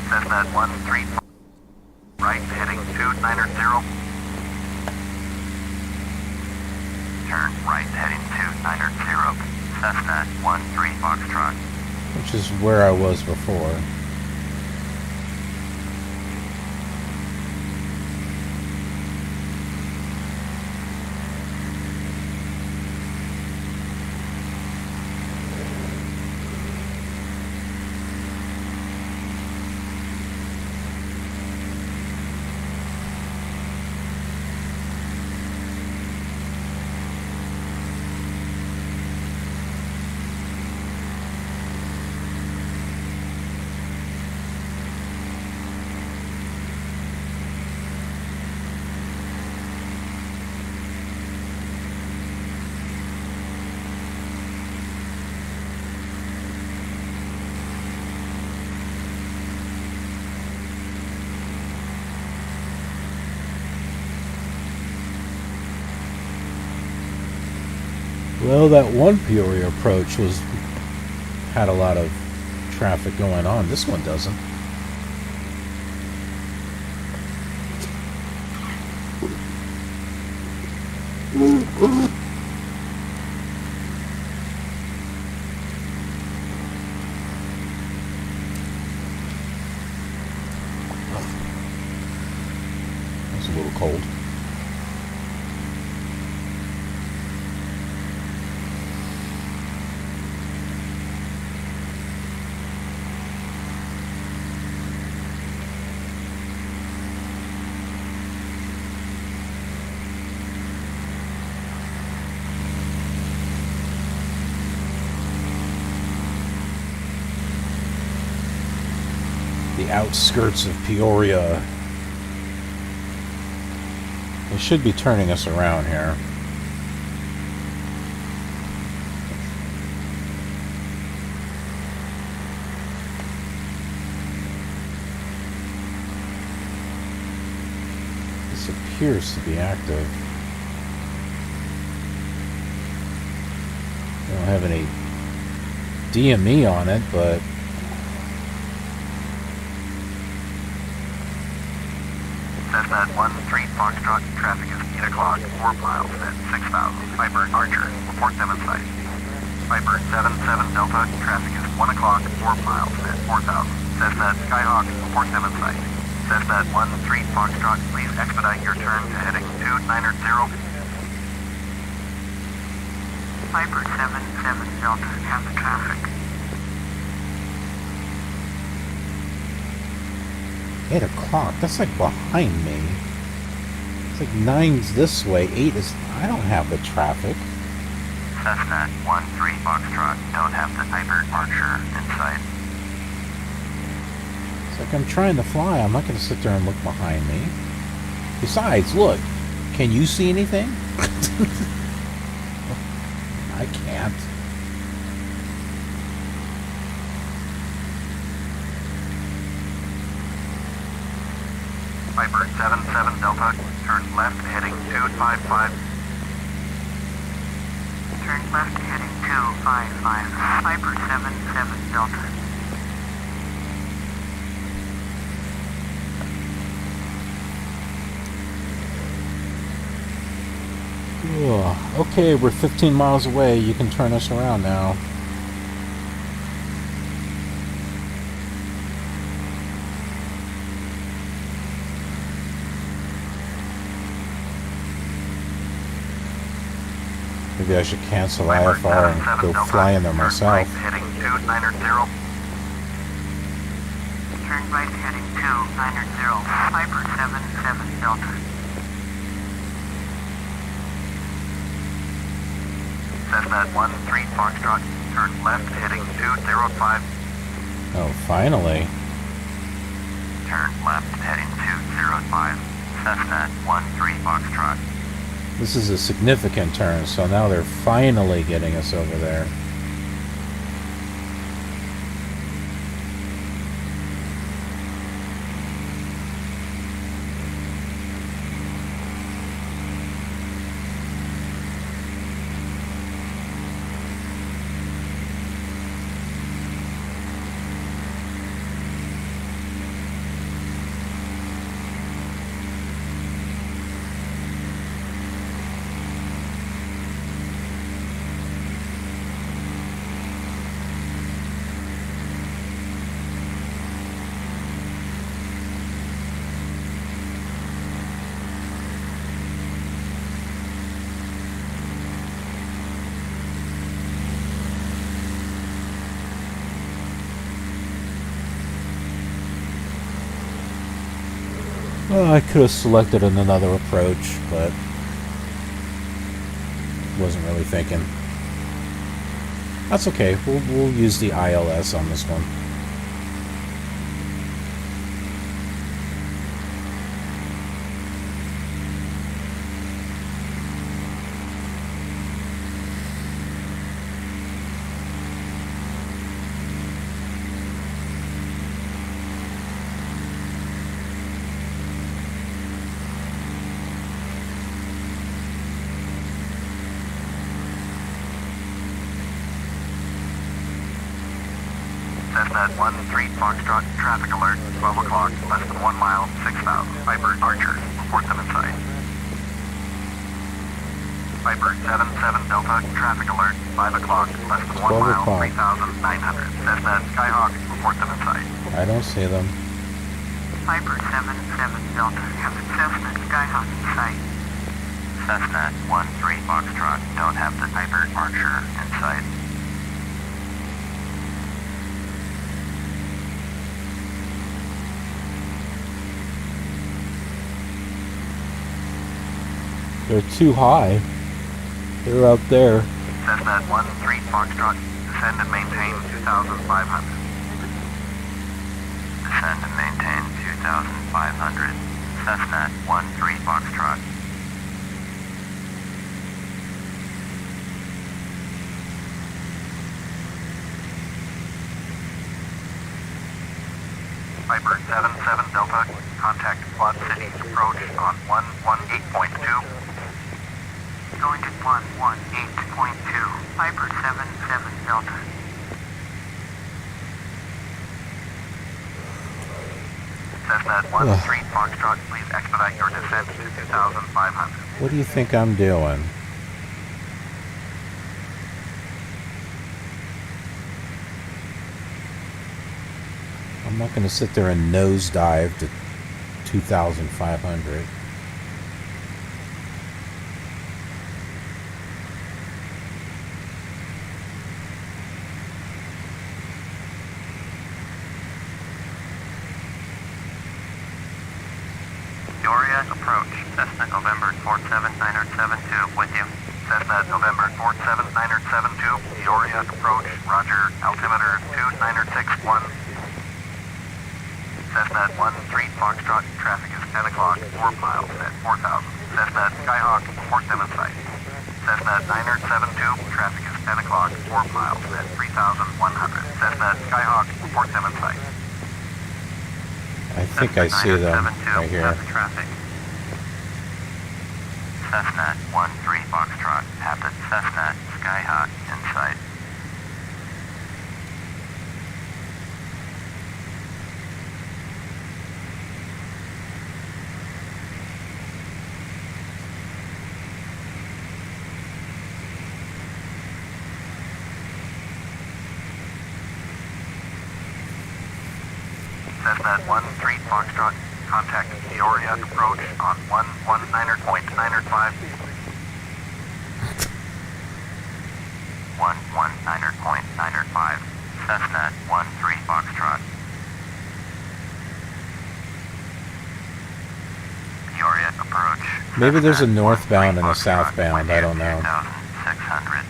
Cessna 13, right heading 290. Turn right heading 290. Cessna 13 Foxtrot. Which is where I was before. Well, that one Peoria approach had a lot of traffic going on. This one doesn't. It's a little cold. The outskirts of Peoria. They should be turning us around here. This appears to be active. They don't have any DME on it, but Cessna 13 Foxtrot, traffic is 8 o'clock, 4 miles at 6,000. Viper Archer, report them in sight. Viper 77 Delta, traffic is 1 o'clock, 4 miles at 4,000. Cessna Skyhawk, report them in sight. Cessna 13 Foxtrot, please expedite your turn to heading 290. Viper 77 Delta, have the traffic. 8 o'clock? That's like behind me. It's like 9's this way, 8 is... I don't have the traffic. Cessna 13 Foxtrot, don't have the Viper Archer in sight. It's like I'm trying to fly. I'm not going to sit there and look behind me. Besides, look. Can you see anything? I can't. Viper 77 Delta, turn left heading 255. Turn left heading 255. Viper 77 Delta. Ugh. Okay, we're 15 miles away. You can turn us around now. Maybe I should cancel IFR and go fly in there myself. Right heading 290. Turn right heading 290. Viper 77 Delta. Cessna 13 Foxtrot, turn left heading 205. Oh, finally. Turn left heading 205. Cessna 13 Foxtrot. This is a significant turn, so now they're finally getting us over there. Well, I could have selected another approach, but wasn't really thinking. That's okay. We'll use the ILS on this one. Cessna 13 Foxtrot, traffic alert, 12 o'clock, less than 1 mile, 6,000. Viper Archer, report them in sight. Viper 77 Delta, traffic alert, 5 o'clock, less than 1 mile, 3,900. Cessna Skyhawk, report them in sight. I don't see them. Viper 77 Delta, have the Cessna Skyhawk in sight. Cessna 13 Foxtrot, don't have the Viper Archer in sight. They're too high. They're up there. Cessna 13 Foxtrot, descend and maintain 2,500. Descend and maintain 2,500. Cessna 13 Foxtrot. Viper 77 Delta, contact Quad City approach on 118.2. Going to 118.2. Viper 77 Delta. Cessna 13 Foxtrot, please expedite your descent to 2,500. What do you think I'm doing? I'm not going to sit there and nosedive to 2,500. Peoria approach. Cessna November 47972 with you. Cessna November 47972. Peoria approach. Roger. Altimeter 2961. Cessna 13 Foxtrot. Traffic is 10 o'clock. 4 miles at 4,000. Cessna Skyhawk. Report them in sight. Cessna 972. Traffic is 10 o'clock, 4 miles at 3,100. Cessna Skyhawk, report 7 site. I think I see them right here. Traffic. Cessna 13 Foxtrot, have the Cessna Skyhawk in sight. Cessna 13 Foxtrot, contact Peoria approach on 119.905. 119.905. Cessna 13 Foxtrot. Peoria approach. Maybe there's a northbound and a southbound. I don't know. 2,600.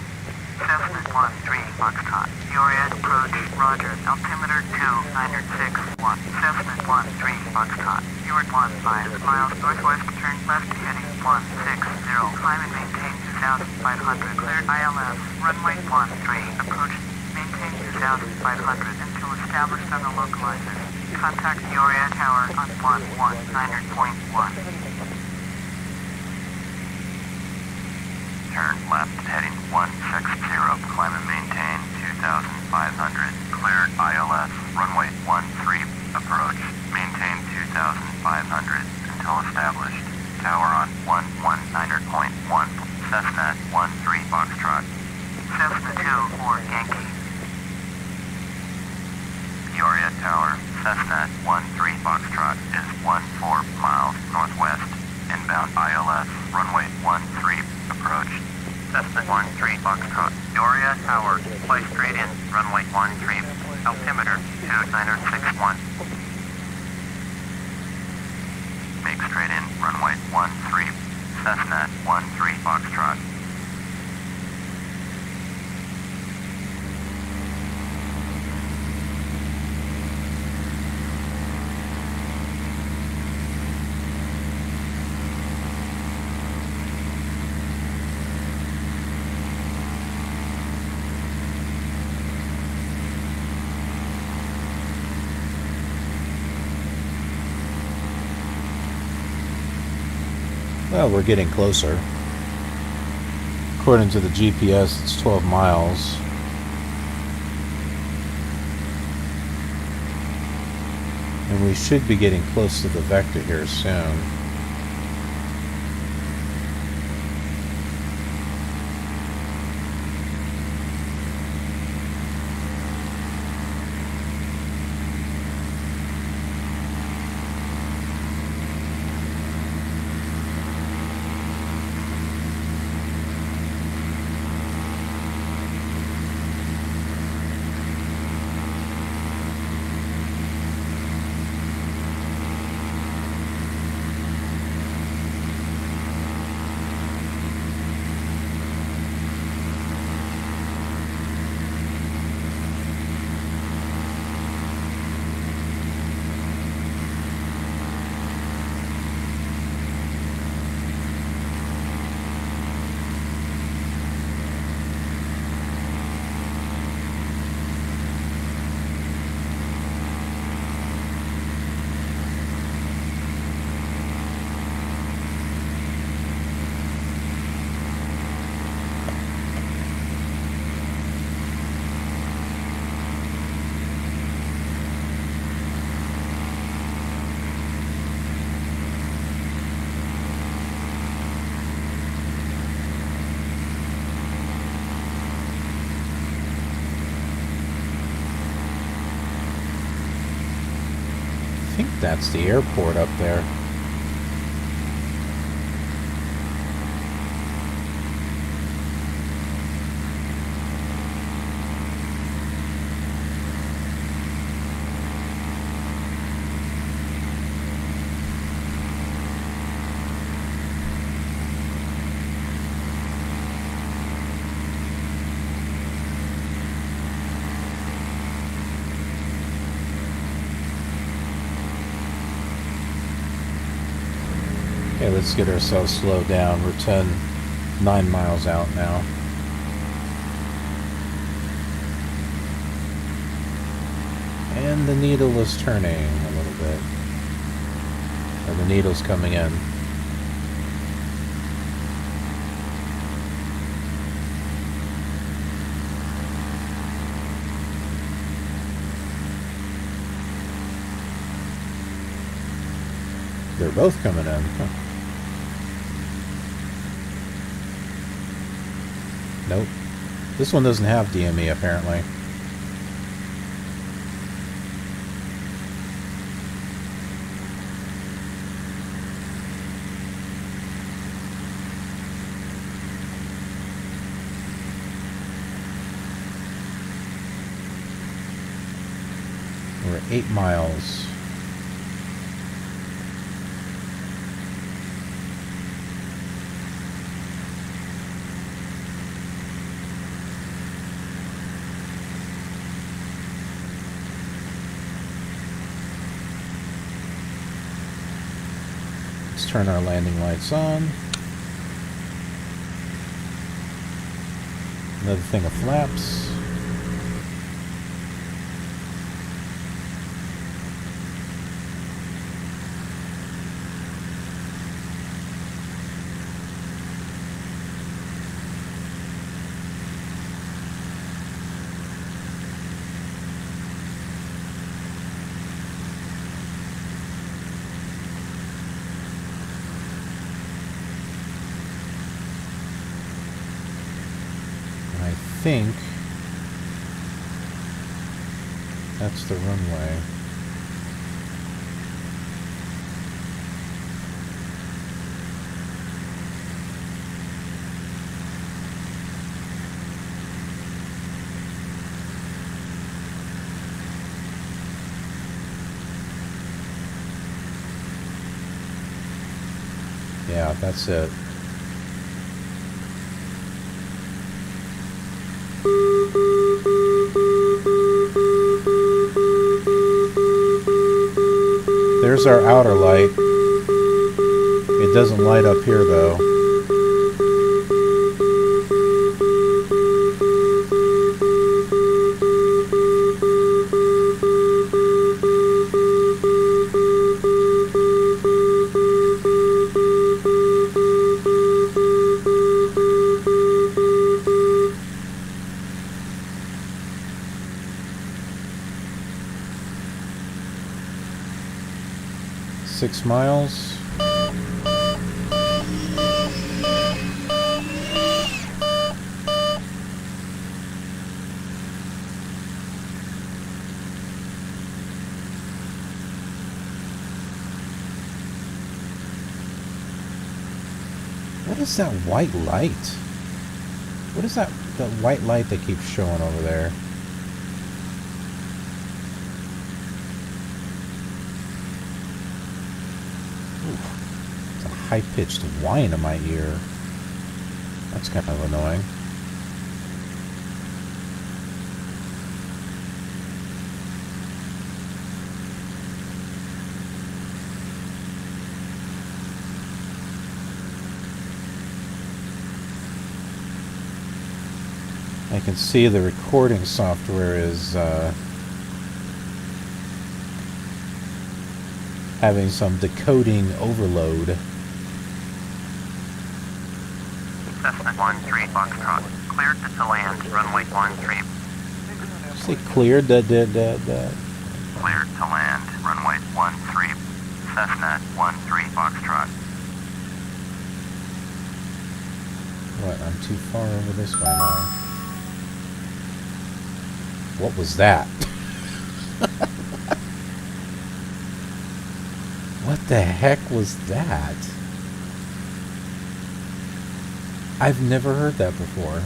Cessna 13 Foxtrot. Peoria approach, roger. Altimeter 2961. Cessna 13 Foxtrot. York 15 miles northwest, turn left heading 160. Climb and maintain 2,500. Cleared ILS. Runway 13. Approach. Maintain 2,500 until established on the localizer. Contact Peoria Tower on 119.1. Turn left heading 160. Climb and maintain 2,500. Cleared ILS. Runway 13. Approach. Maintain 2,500 until established. Tower on 119.1. Cessna 13 Foxtrot. Cessna 24 Yankee. Peoria Tower. Cessna 13 Foxtrot is 14 miles northwest. Inbound ILS. Runway 13. Approach. Cessna 13 Foxtrot. Peoria Tower. Fly straight in. Runway 13. Altimeter 2961. Make straight in. Runway 13. Cessna 13 Foxtrot. Well, we're getting closer. According to the GPS, it's 12 miles. And we should be getting close to the vector here soon. I think that's the airport up there. Okay, let's get ourselves slowed down. We're 9 miles out now. And the needle is turning a little bit. Or the needle's coming in. They're both coming in. Huh. Nope. This one doesn't have DME apparently. We're at 8 miles. Let's turn our landing lights on. Another thing of flaps. I think that's the runway. Yeah, that's it. There's our outer light. It doesn't light up here though. Six miles. What is that white light? What is that white light that keeps showing over there? High-pitched whine in my ear. That's kind of annoying. I can see the recording software is having some decoding overload. Cessna 13 Foxtrot, cleared to land, runway 13. Say cleared, Cleared to land, runway 13. Cessna 13 Foxtrot. What, I'm too far over this way now. What was that? What the heck was that? I've never heard that before.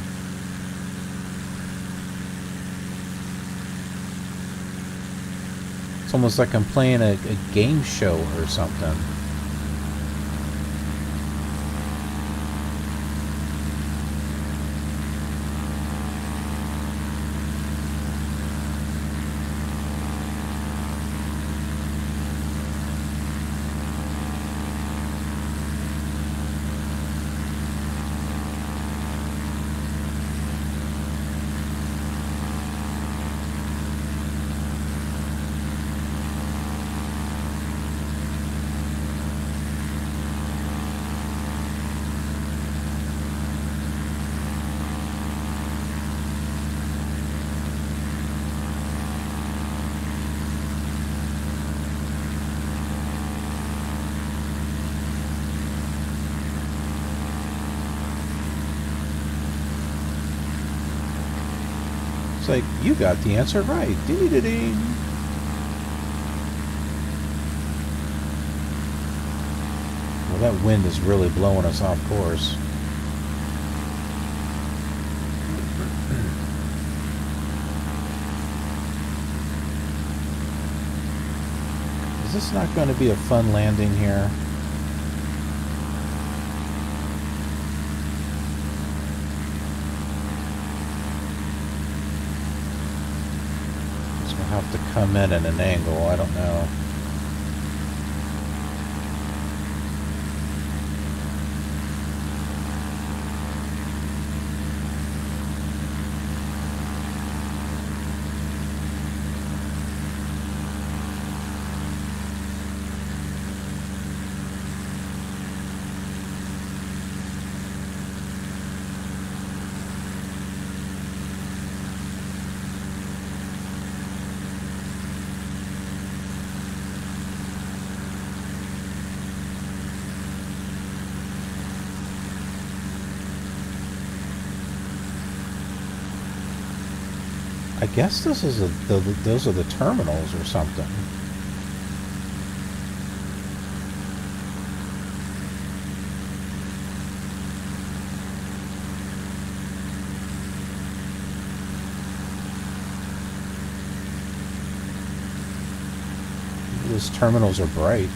It's almost like I'm playing a game show or something. like, you got the answer right. Ding-ding-ding. Well, that wind is really blowing us off course. Is this not going to be a fun landing here? It's going to have to come in at an angle. I don't know. I guess this is those are the terminals or something. Those terminals are bright.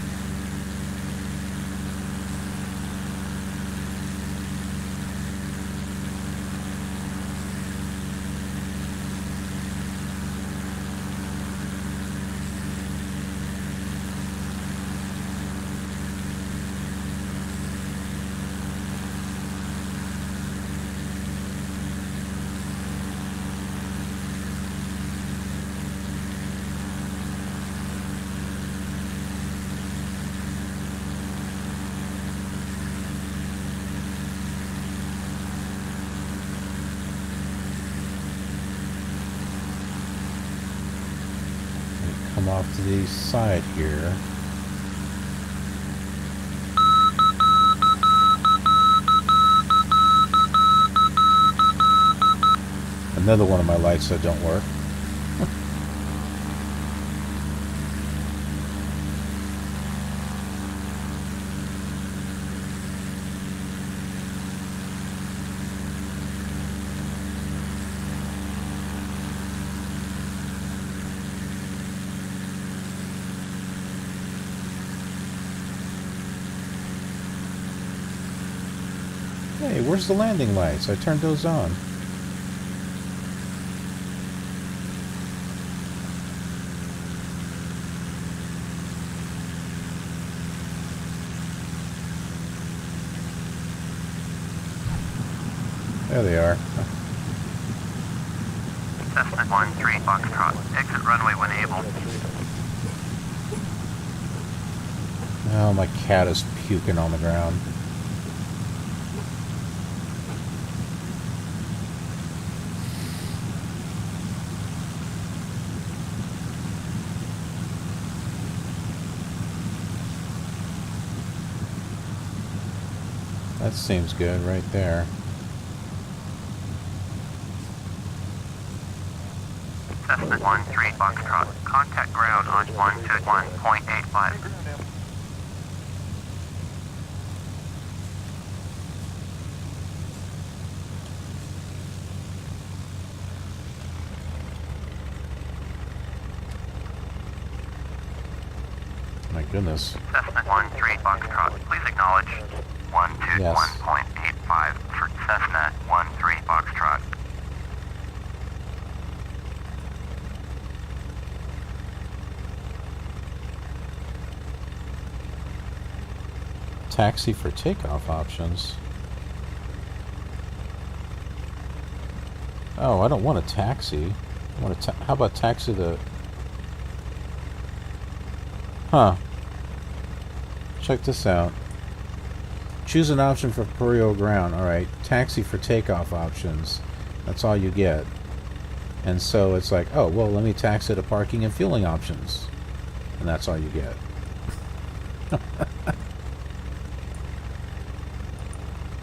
Come off to the side here. Another one of my lights that don't work. Hey, where's the landing lights? I turned those on. There they are. Cessna 13 Foxtrot. Exit runway when able. Oh, my cat is puking on the ground. That seems good right there. Cessna 13 Foxtrot. Contact ground on 121.85. My goodness. Cessna 13 Foxtrot. Please acknowledge 121.85 for Cessna 13 Foxtrot. Taxi for takeoff options. Oh, I don't want a taxi. I want to. How about taxi the? Huh. Check this out. Choose an option for Peoria ground. All right. Taxi for takeoff options. That's all you get. And so it's like, oh well, let me taxi to parking and fueling options, and that's all you get.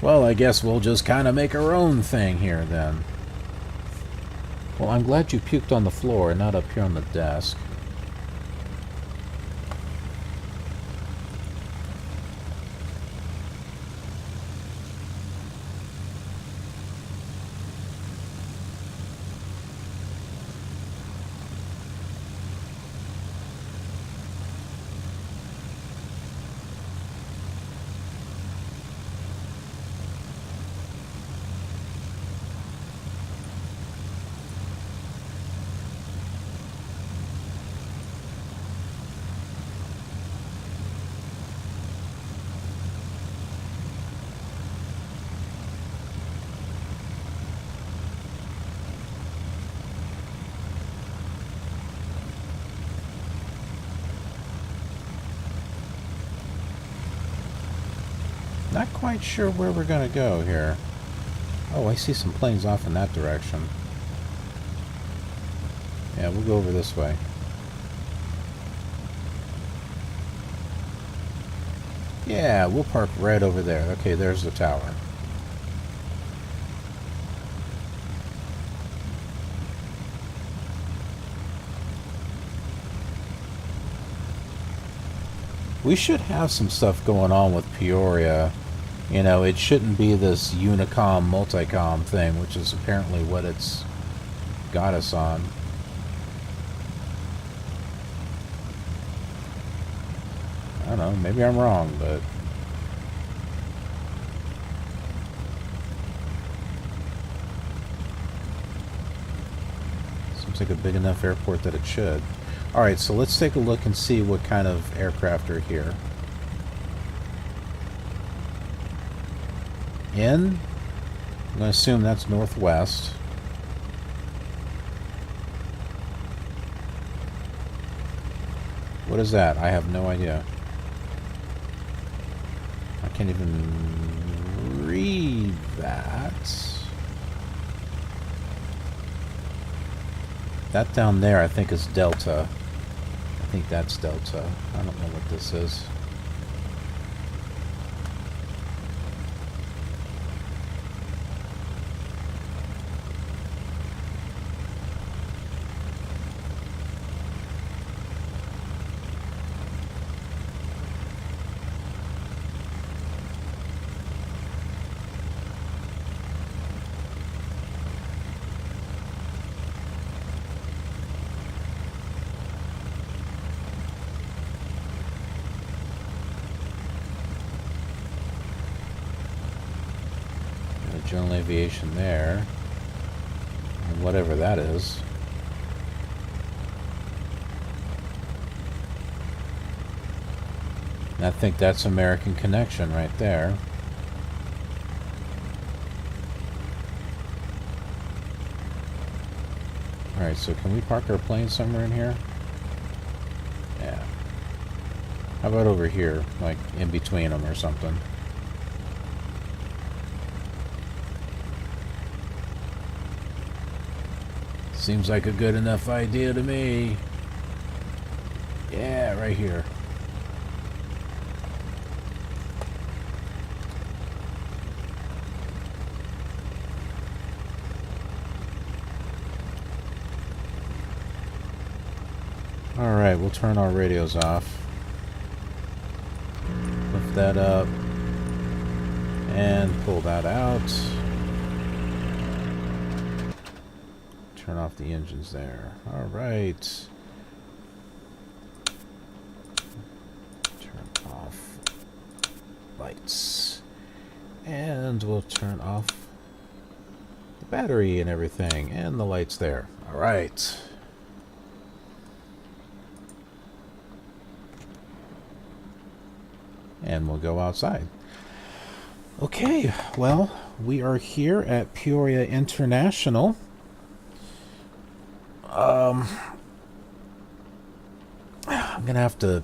Well, I guess we'll just kind of make our own thing here then. Well, I'm glad you puked on the floor and not up here on the desk. Not quite sure where we're going to go here. Oh, I see some planes off in that direction. Yeah, we'll go over this way. Yeah, we'll park right over there. Okay, there's the tower. We should have some stuff going on with Peoria. You know, it shouldn't be this Unicom, multicom thing, which is apparently what it's got us on. I don't know, maybe I'm wrong, but... seems like a big enough airport that it should. Alright, so let's take a look and see what kind of aircraft are here. I'm going to assume that's northwest. What is that? I have no idea. I can't even read that. That down there I think is Delta. I think that's Delta. I don't know what this is. General aviation there, and whatever that is. And I think that's American Connection right there. Alright, so can we park our plane somewhere in here? Yeah. How about over here, like in between them or something? Seems like a good enough idea to me. Yeah, right here. Alright, we'll turn our radios off. Lift that up. And pull that out. Turn off the engines there. Alright. Turn off lights. And we'll turn off the battery and everything. And the lights there. Alright. And we'll go outside. Okay, well, we are here at Peoria International. I'm gonna have to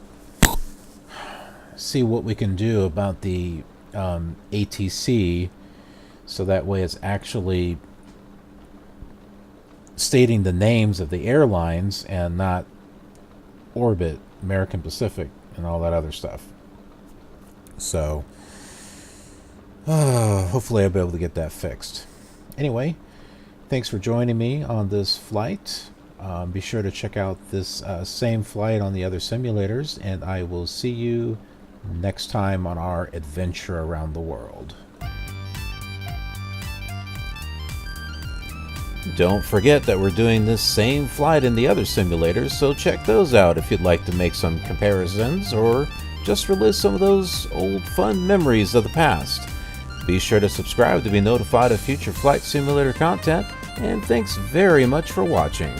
see what we can do about the ATC, so that way it's actually stating the names of the airlines and not Orbit, American Pacific, and all that other stuff. So hopefully I'll be able to get that fixed. Anyway, Thanks for joining me on this flight. Be sure to check out this same flight on the other simulators, and I will see you next time on our adventure around the world. Don't forget that we're doing this same flight in the other simulators, so check those out if you'd like to make some comparisons or just relive some of those old fun memories of the past. Be sure to subscribe to be notified of future flight simulator content, and thanks very much for watching.